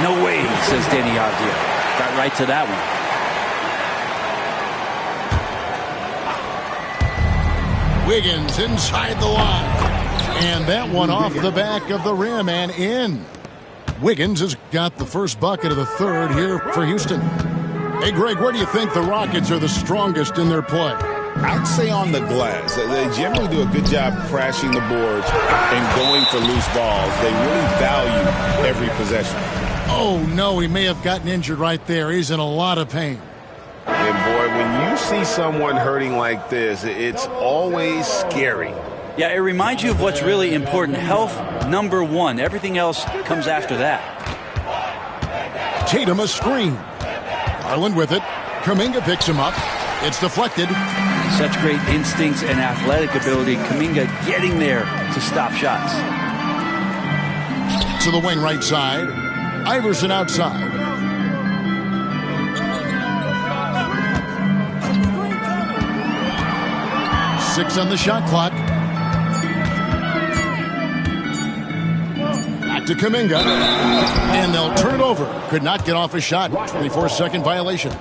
No way, says Danny Avdija. Got right to that one. Wiggins inside the line. And that one off the back of the rim and in. Wiggins has got the first bucket of the third here for Houston. Hey, Greg, where do you think the Rockets are the strongest in their play? I'd say on the glass. They generally do a good job crashing the boards and going for loose balls. They really value every possession. Oh, no, he may have gotten injured right there. He's in a lot of pain. And boy, when you see someone hurting like this, it's always scary. Yeah, it reminds you of what's really important. Health, number one. Everything else comes after that. Tatum a screen. Garland with it. Kuminga picks him up. It's deflected. Such great instincts and athletic ability. Kuminga getting there to stop shots. To the wing right side. Iverson outside. Six on the shot clock. Back to Kuminga. And they'll turn it over. Could not get off a shot. 24-second violation.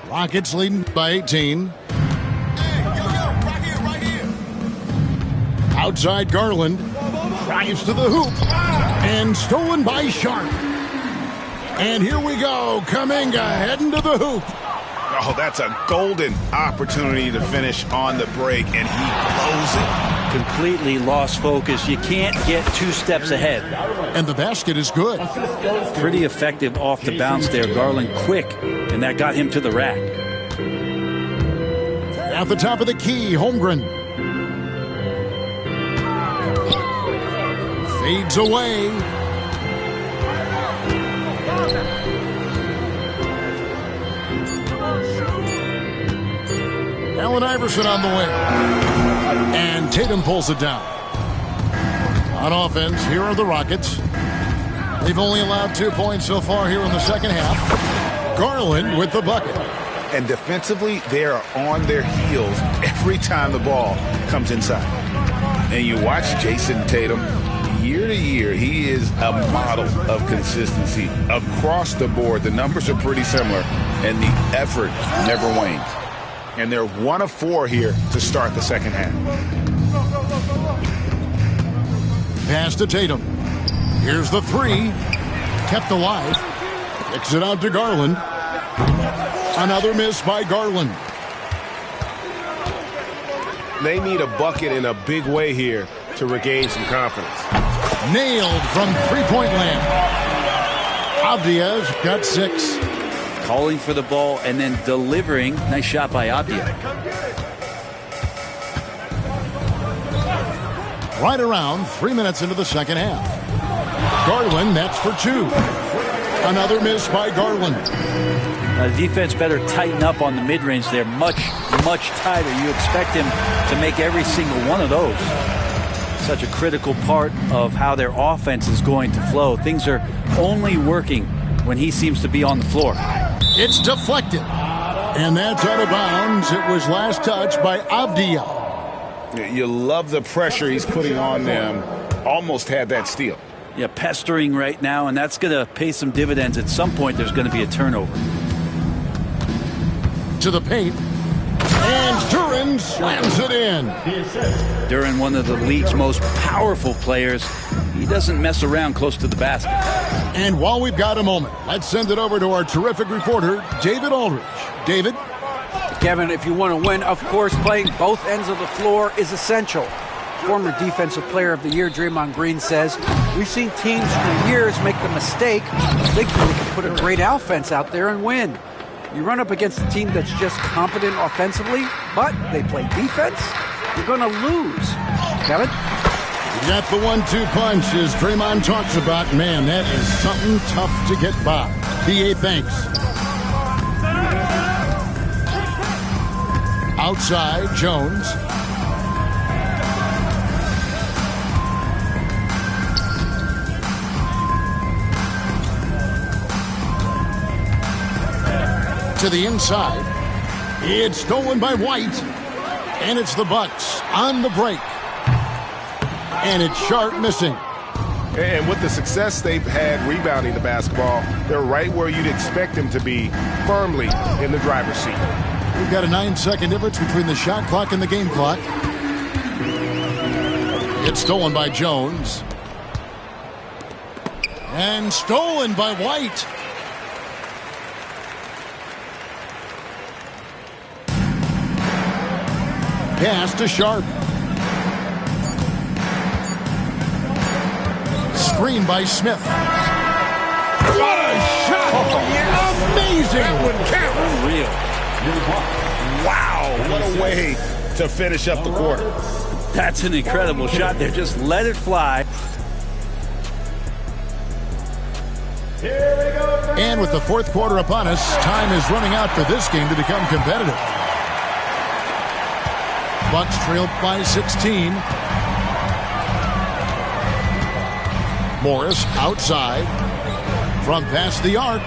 Rockets leading by 18. Outside Garland. Drives to the hoop. And stolen by Sharp. And here we go. Kuminga heading to the hoop. Oh, that's a golden opportunity to finish on the break, and he blows it. Completely lost focus. You can't get 2 steps ahead. And the basket is good. Pretty effective off the bounce there. Garland quick, and that got him to the rack. At the top of the key, Holmgren. Fades away. Allen Iverson on the wing. And Tatum pulls it down. On offense, here are the Rockets. They've only allowed 2 points so far here in the second half. Garland with the bucket. And defensively, they are on their heels every time the ball comes inside. And you watch Jason Tatum, year to year, he is a model of consistency. Across the board, the numbers are pretty similar, and the effort never wanes. And they're 1 of 4 here to start the second half. Pass to Tatum. Here's the 3. Kept alive. Kicks it out to Garland. Another miss by Garland. They need a bucket in a big way here to regain some confidence. Nailed from three-point land. Avdia's got 6. Calling for the ball and then delivering. Nice shot by Avdia. Right around 3 minutes into the second half. Garland, that's for 2. Another miss by Garland. The defense better tighten up on the mid-range there. Much tighter. You expect him to make every single one of those. Such a critical part of how their offense is going to flow. Things are only working when he seems to be on the floor. It's deflected. And that's out of bounds. It was last touched by Avdia. You love the pressure he's putting on them. Almost had that steal. Yeah, pestering right now, and that's going to pay some dividends. At some point, there's going to be a turnover. To the paint. And Duren slams it in. Duren, one of the league's most powerful players. He doesn't mess around close to the basket. And while we've got a moment, let's send it over to our terrific reporter, David Aldridge. David? Kevin, if you want to win, of course, playing both ends of the floor is essential. Former Defensive Player of the Year Draymond Green says, we've seen teams for years make the mistake thinking they can put a great offense out there and win. You run up against a team that's just competent offensively, but they play defense, you're going to lose. Kevin? You got the 1-2 punch, as Draymond talks about. Man, that is something tough to get by. B.A. thanks. Outside, Jones. To the inside. It's stolen by White. And it's the Bucks on the break. And it's Sharp missing. And with the success they've had rebounding the basketball, they're right where you'd expect them to be, firmly in the driver's seat. We've got a 9-second difference between the shot clock and the game clock. It's stolen by Jones. And stolen by White. Pass to Sharp. screen by Smith. What a shot! Amazing! That would count. Unreal. Wow, what a way to finish up the quarter. That's an incredible shot there. Just let it fly. And with the fourth quarter upon us, time is running out for this game to become competitive. Bucks trail by 16. Morris outside. From past the arc.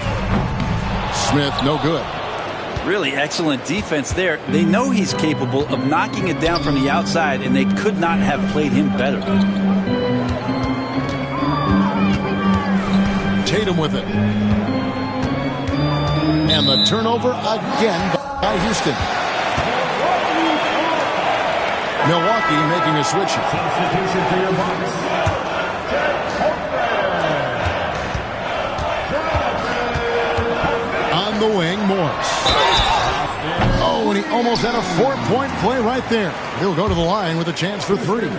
Smith, no good. Really excellent defense there. They know he's capable of knocking it down from the outside, and they could not have played him better. Tatum with it. And the turnover again by Houston. Milwaukee making a switch. Substitution for your Bucks. On the wing, Morris. Oh, and he almost had a 4-point play right there. He'll go to the line with a chance for 3.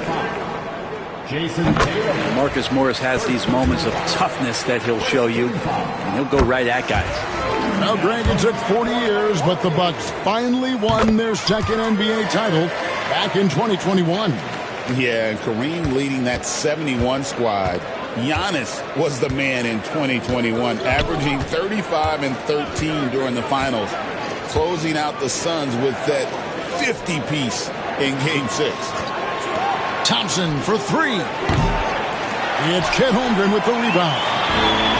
Jason Tatum. Marcus Morris has these moments of toughness that he'll show you, and he'll go right at guys. Now, Greg, it took 40 years, but the Bucks finally won their second NBA title back in 2021. Yeah, and Kareem leading that 71 squad. Giannis was the man in 2021, averaging 35 and 13 during the finals, closing out the Suns with that 50-piece in Game 6. Thompson for 3. It's Chet Holmgren with the rebound.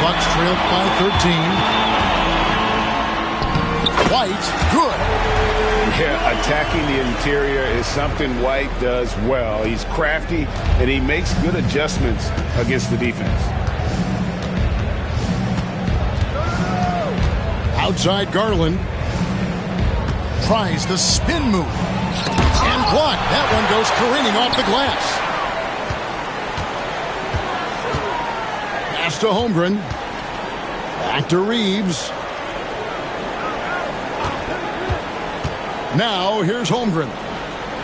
Bucks trail by 13. White, good. Yeah, attacking the interior is something White does well. He's crafty, and he makes good adjustments against the defense. Outside Garland. Tries the spin move. And blocked. That one goes careening off the glass. Pass to Holmgren. Back to Reeves. Now, here's Holmgren.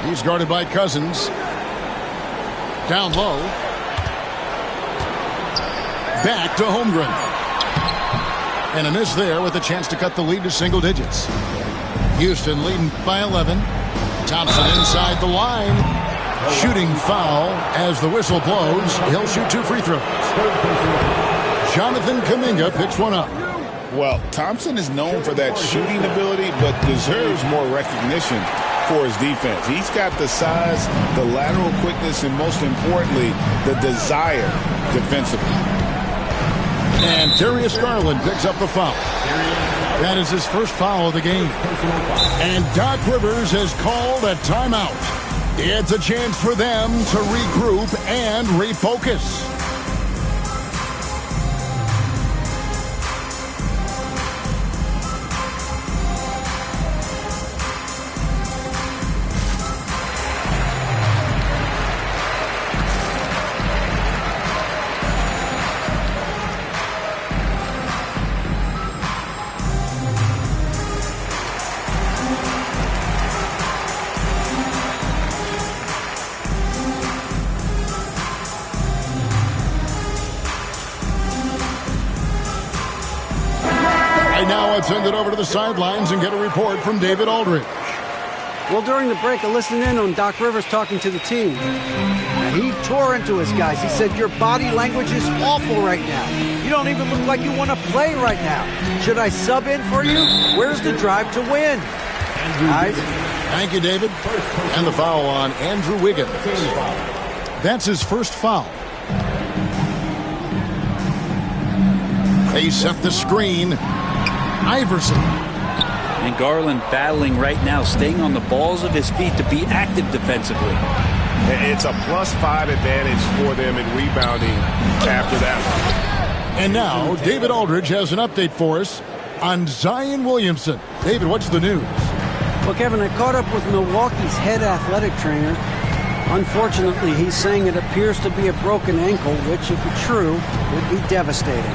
He's guarded by Cousins. Down low. Back to Holmgren. And a miss there with a chance to cut the lead to single digits. Houston leading by 11. Thompson inside the line. Shooting foul as the whistle blows. He'll shoot 2 free throws. Jonathan Kuminga picks one up. Well, Thompson is known for that shooting ability, but deserves more recognition for his defense. He's got the size, the lateral quickness, and most importantly, the desire defensively. And Darius Garland picks up the foul. That is his first foul of the game. And Doc Rivers has called a timeout. It's a chance for them to regroup and refocus. Send it over to the sidelines and get a report from David Aldridge. Well, during the break, I listened in on Doc Rivers talking to the team. He tore into his guys. He said, your body language is awful right now. You don't even look like you want to play right now. Should I sub in for you? Where's the drive to win? Guys? Thank you, David. And the foul on Andrew Wiggins. That's his first foul. They set the screen. Iverson. And Garland battling right now, staying on the balls of his feet to be active defensively. It's a +5 advantage for them in rebounding after that. And now, David Aldridge has an update for us on Zion Williamson. David, what's the news? Well, Kevin, I caught up with Milwaukee's head athletic trainer. Unfortunately, he's saying it appears to be a broken ankle, which, if it's true, would be devastating.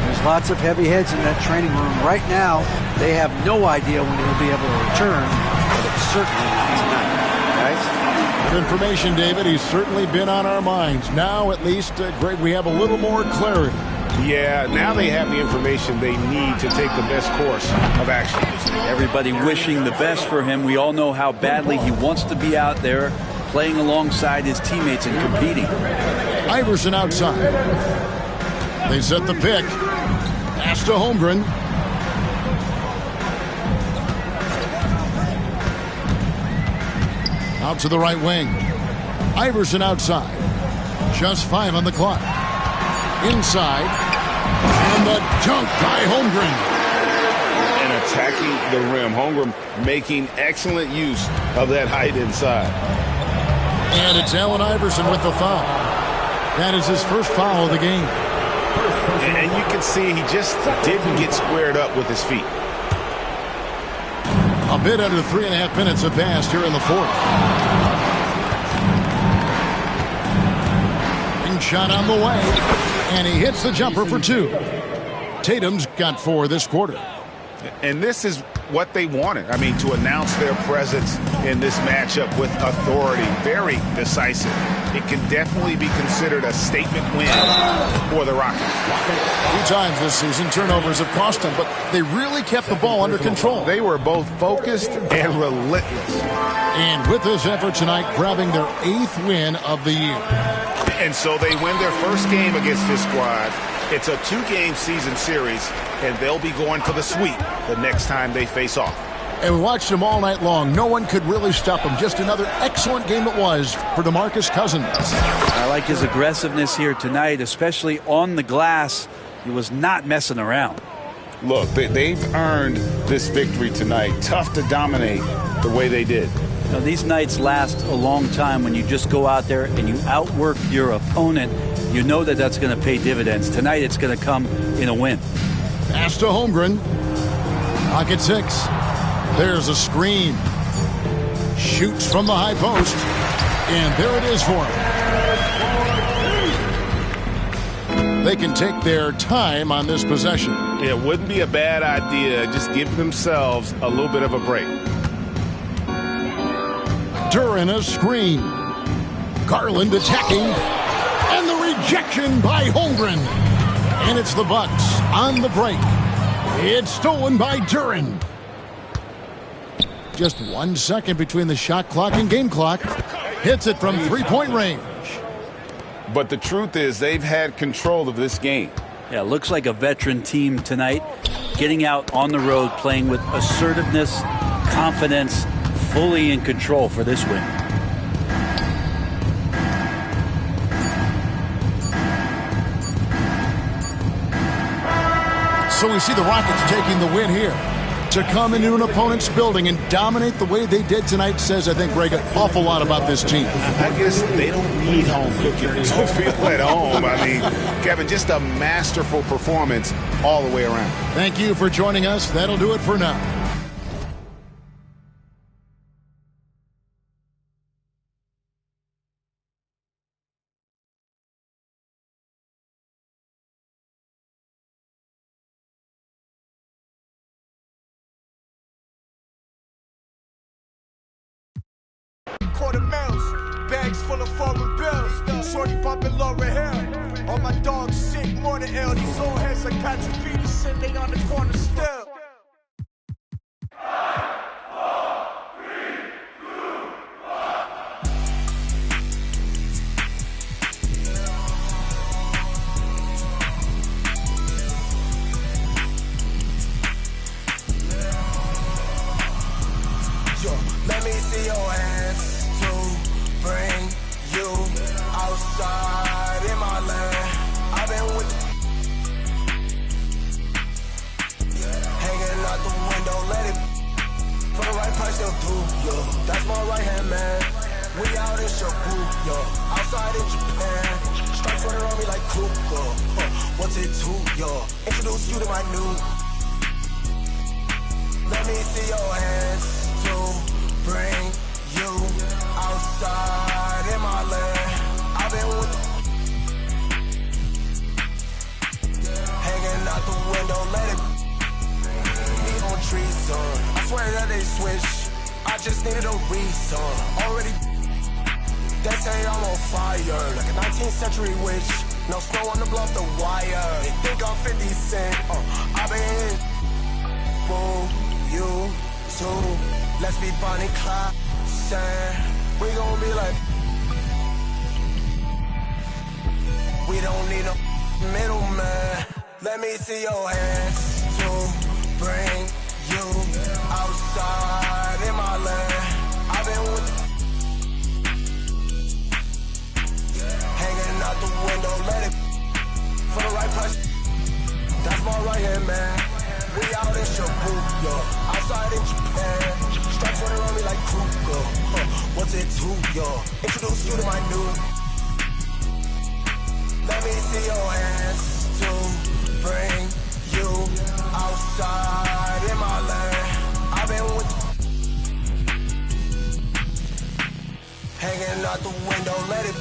There's lots of heavy heads in that training room. Right now, they have no idea when he'll be able to return, but it certainly not tonight. Guys? Good information, David. He's certainly been on our minds. Now, at least, Greg, we have a little more clarity. Yeah, now they have the information they need to take the best course of action. Everybody wishing the best for him. We all know how badly he wants to be out there playing alongside his teammates and competing. Iverson outside. They set the pick. Pass to Holmgren. Out to the right wing. Iverson outside. Just 5 on the clock. Inside. And the dunk by Holmgren. And attacking the rim. Holmgren making excellent use of that height inside. And it's Allen Iverson with the foul. That is his first foul of the game. And you can see he just didn't get squared up with his feet. A bit under 3.5 minutes have passed here in the fourth. Big shot on the way. And he hits the jumper for 2. Tatum's got 4 this quarter. And this is what they wanted. I mean, to announce their presence in this matchup with authority. Very decisive. It can definitely be considered a statement win for the Rockets. 2 times this season, turnovers have cost them, but they really kept the ball under control. They were both focused and relentless. And with this effort tonight, grabbing their 8th win of the year. And so they win their first game against this squad. It's a 2-game season series, and they'll be going for the sweep the next time they face off. And we watched them all night long. No one could really stop them. Just another excellent game it was for DeMarcus Cousins. I like his aggressiveness here tonight, especially on the glass. He was not messing around. Look, they've earned this victory tonight. Tough to dominate the way they did. You know, these nights last a long time when you just go out there and you outwork your opponent. You know that that's going to pay dividends. Tonight it's going to come in a win. Pass to Holmgren. Pocket 6. There's a screen. Shoots from the high post. And there it is for him. They can take their time on this possession. It wouldn't be a bad idea. Just give themselves a little bit of a break. Duran a screen. Garland attacking. And the rejection by Holmgren. And it's the Bucks on the break. It's stolen by Duran. Just 1 second between the shot clock and game clock. Hits it from 3-point range. But the truth is they've had control of this game. Yeah, looks like a veteran team tonight. Getting out on the road, playing with assertiveness, confidence, fully in control for this win. So we see the Rockets taking the win here. To come into an opponent's building and dominate the way they did tonight says, I think, Greg, an awful lot about this team. I guess they don't need home cooking to feel at home. I mean, Kevin, just a masterful performance all the way around. Thank you for joining us. That'll do it for now. Bags full of foreign bills. Shorty poppin' Laura Hill. All my dogs sick, more than ill. These old heads like Patrick Peterson, they on the corner still. 5, 4, 3, 2, 1. Yo, let me see your hands. Bring you outside in my land. I've been with hanging out the window, let it for the right price, they'll do, yo. That's my right hand man. We out in Shabu, yo. Outside in Japan. Stripes running around me like Kuko. What's it to, yo? Introduce you to my new. Let me see your hands to bring you outside in my land. I've been with hanging out the window, let it be on trees on. I swear that they switch. I just needed a reason. Already They say I'm on fire, like a 19th century witch. No snow on the bluff, the wire. They think I'm 50 Cent. I've been boom, you too. Let's be Bonnie Clyde. We gon' be like. We don't need no middleman. Let me see your hands to bring you outside in my land. I've been with hanging out the window, let it for the right price. That's my right hand man. We out in Shibuya, outside in Japan. Stripes running around me like Kruger. What's it to you? Introduce you to my new. Let me see your hands to bring you outside in my land. I've been with hanging out the window, let it.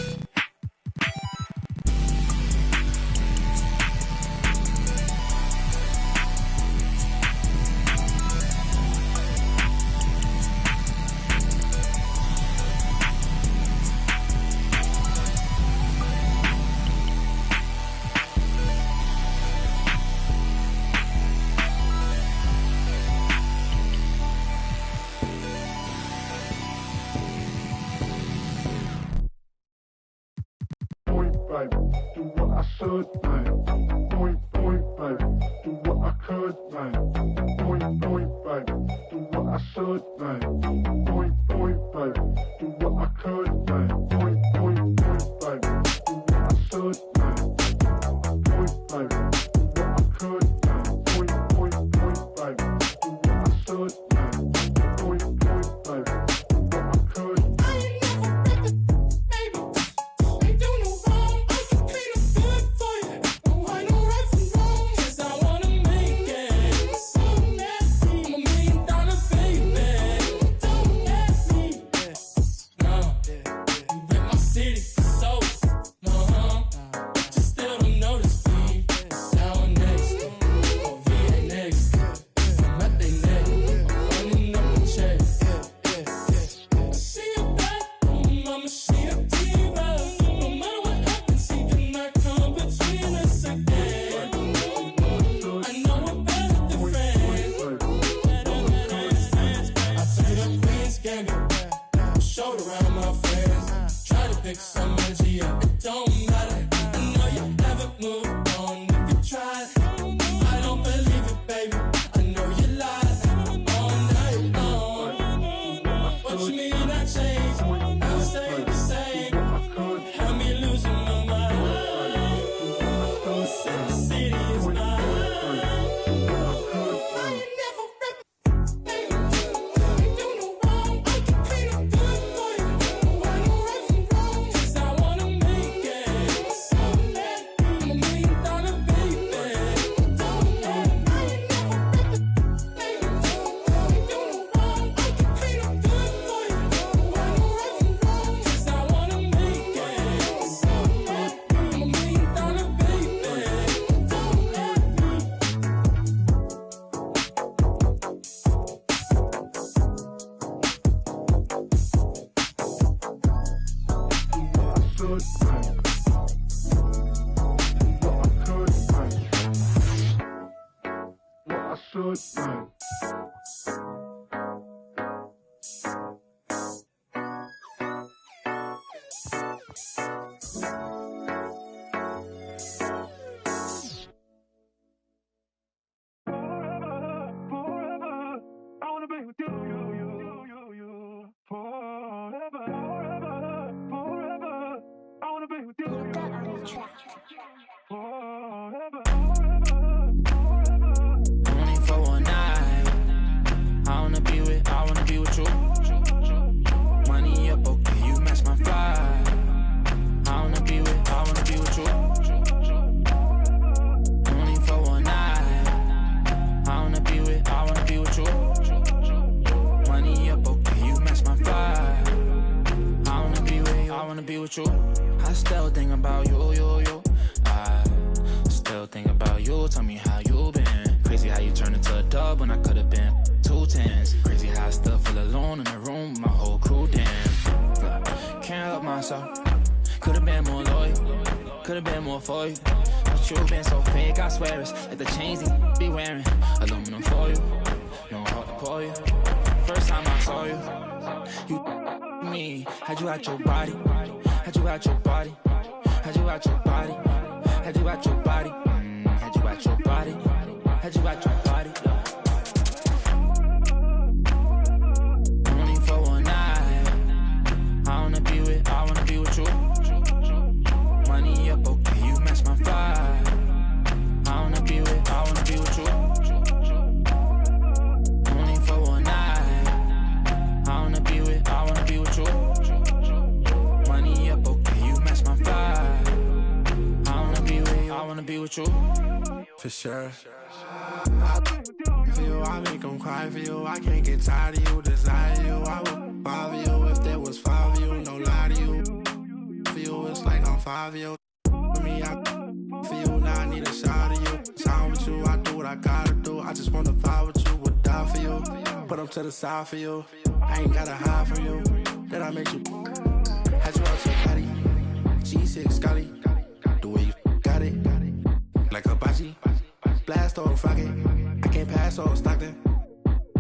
Do what I should, man. Point, baby. Do what I could, man. Point, baby. Do what I should, man. Point, baby. Do what I could, man. Point, baby. Do what I should, man. Point, baby. Do what I could, man. Point, baby. Do what I should, man. Point, baby. Do what I could. I still think about you. I still think about you. Tell me how you been. Crazy how you turned into a dub when I could have been 2 10s. Crazy how I still feel alone in the room with my whole crew. Damn, can't help myself. could've been more for you. But you been so fake, I swear it's like the chains that be wearing. Aluminum for you, no heart to pour you. First time I saw you, you me. Had you out your body, had you out your body, had you out your body, had you out your body, had you out your body, had you out your body. Only for one night. I wanna be with you. Money up, okay, you match my vibe. I wanna be with you. Only for one night. I wanna be with you. Money up, okay, you match my vibe. I wanna be with you. For sure. For you, I make them cry for you. I can't get tired of you, desire you. I would bother you if there was five of you, no lie to you. For you, it's like I'm 5 years. For me, for you, now I need a shot of you. Sound with you, I do what I gotta do. I just wanna vibe with you, would die for you. Put them to the side for you. I ain't gotta hide from you. Then I make you. Had you out your body. G6 Scotty. The way you got it. Like Hibachi. Blast on Rocket. I can't pass on Stockton.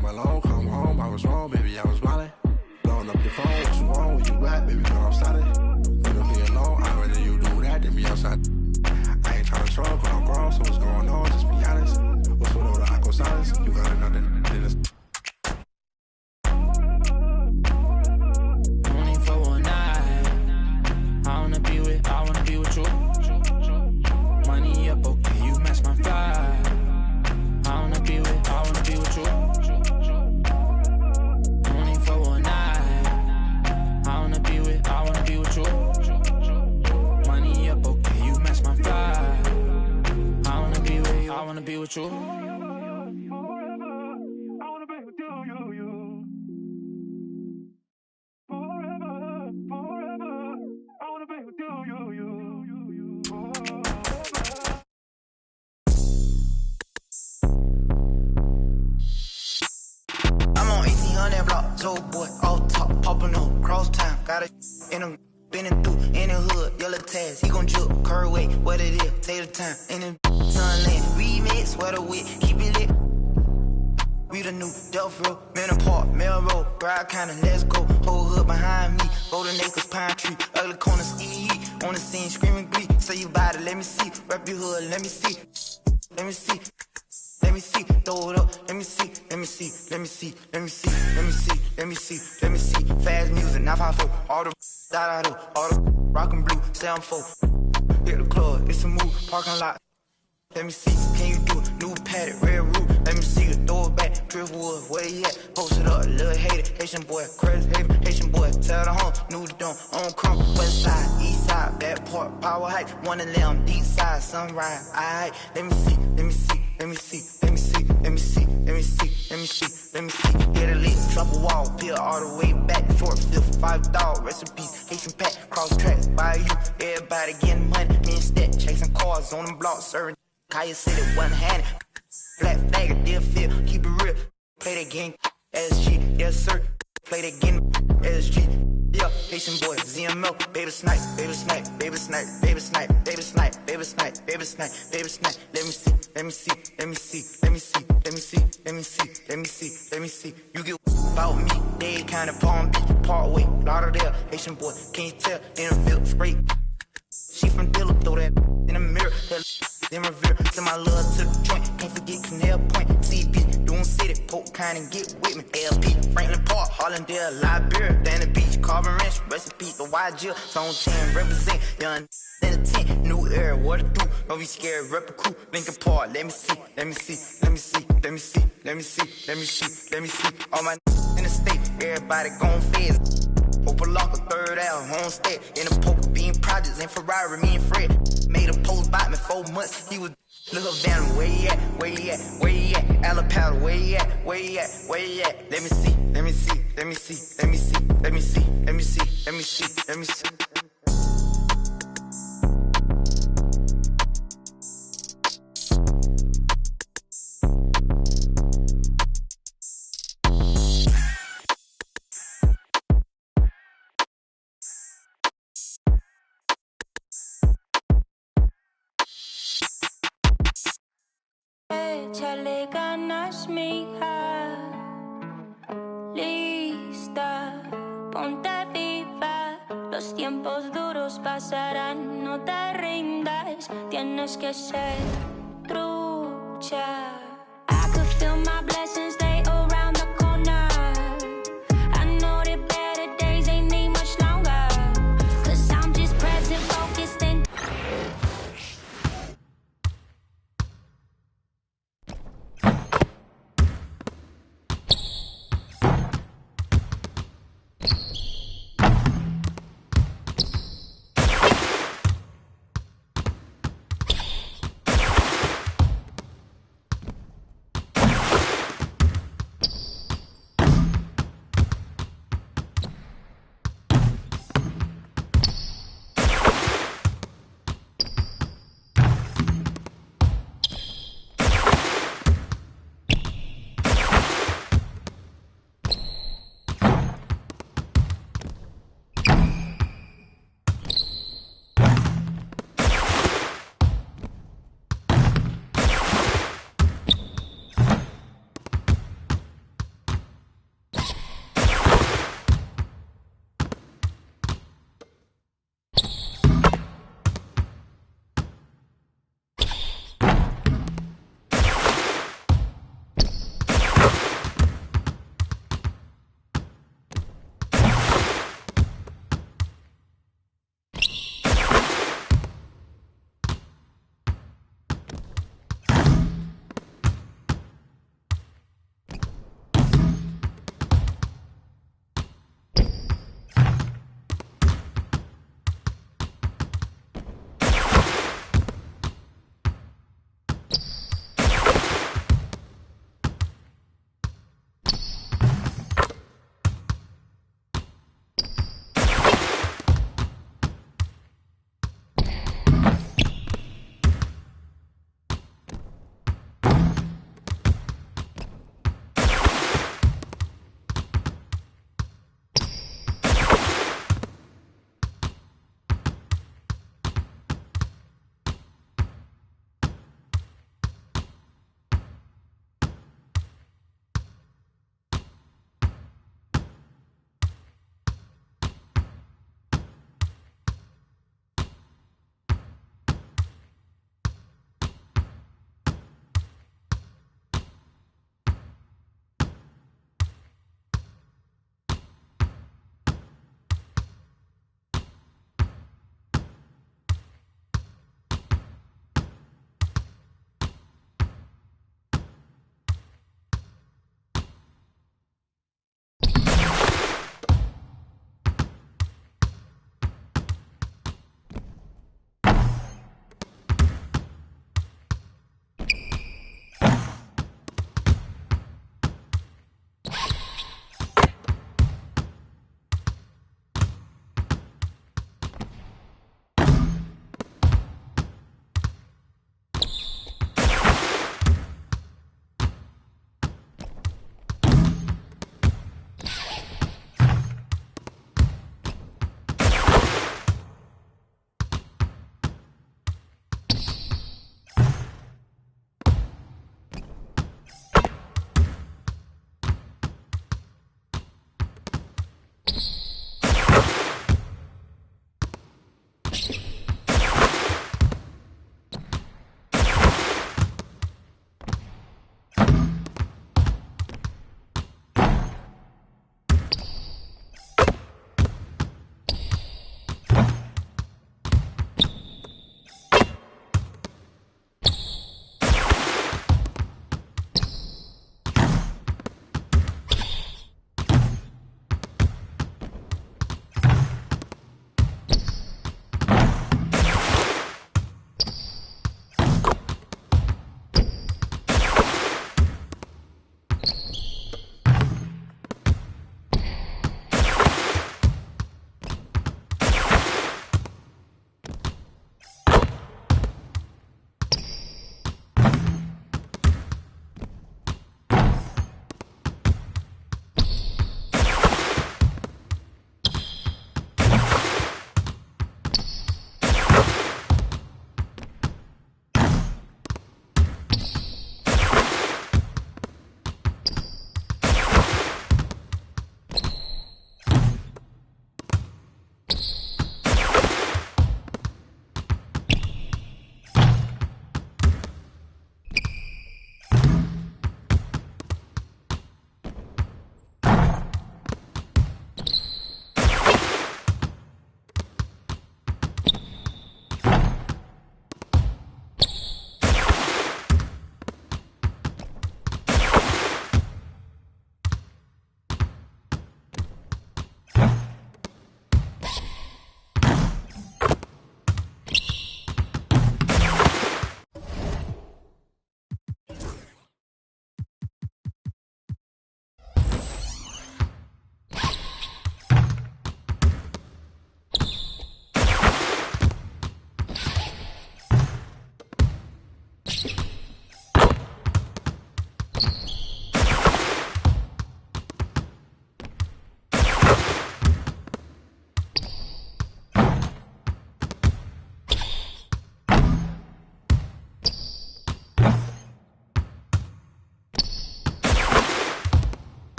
Malone, come home, I was wrong, baby, I was smiling. Blowing up your phone, what's wrong, where you at, baby, girl, I'm starting. Wanna be alone, I'd rather you do that than be outside. I ain't tryna troll, but I'm grown, so what's going on, just be honest. What's with all the aqua silence, you got another this. Only for one night. I wanna be with you. Money up, okay, you match my vibe. I wanna be with you. Only for one night. I wanna be with you. Money up, okay, you match my vibe. I wanna be with you. Told boy, off top, popping up, cross town. Got it in him, bending through, in the hood, yellow tags. He gon' juke, curve way, what it is, take the time. In the sunland, remix, weather wit, keep it lit. We the new Delphro, Manor Park, Melrose, Bride County, let's go. Whole hood behind me, Golden Acres, Pine Tree, ugly corner, ski. On the scene, screaming glee. Say you bout it, let me see. Rep your hood, let me see. Let me see. Let me see, throw it up, let me see, let me see, let me see, let me see, let me see, let me see, let me see. Fast music, 954, all the da-da-do, all the rock and blue, 7-4. Hit the club, it's a move, parking lot. Let me see, can you do it? New paddock, red roof, let me see it, throw it back, Driftwood, where you at? Post it up, little hater, Haitian boy, credit haven, Haitian boy, tell the home, new dome, on crumb, west side, east side, back part, power height, one of them, deep side, sunrise, alright, let me see, let me see. Let me see, let me see, let me see, let me see, let me see, let me see. Hit a lick, drop a wall, peel all the way back, 4th, 5th, 5 dog, recipes, Haitian pack, cross tracks, by you, everybody getting money, me instead, chasing cars on them blocks, serving, Kaya City, one-handed, flat flag, a deal feel, keep it real, play that game, SG, yes sir, play that game, SG. Yeah, Haitian boy, ZML, baby snipe, baby snipe, baby snipe, baby snipe, baby snipe, baby snipe, baby snipe, baby snipe. Let me see, let me see, let me see, let me see, let me see, let me see, let me see, let me see. You get about me, they kind of Palm Beach, Parkway, Lauderdale, Haitian boy, can you tell? In a field, spray. She from Dilla, throw that in the mirror, then revere. Send my love to the joint, can't forget Canal Point, CB, doing city, poke kind and get with me. LP, Franklin Park, Hollandale, Liberia, Danny Beach, Carvin Ranch, recipe, the YG, Zone 10, represent, young in the 10, new era, what to do, don't be scared, rep a crew, Lincoln Park, let me see, let me see, let me see, let me see, let me see, let me see, let me see, all my in the state, everybody gon' fizz. Opalaka, 3rd Ave, homestead, in the poker bean projects, in Ferrari, me and Fred made a post by me 4 months. He was little Van, where he at? Where he at? Where he at? Alapata, where he at? Where he at? Where he at? Let me see, let me see, let me see, let me see, let me see, let me see, let me see, let me see. estás, mija? Lista, ponte viva. Los tiempos duros pasarán, no te rindas. Tienes que ser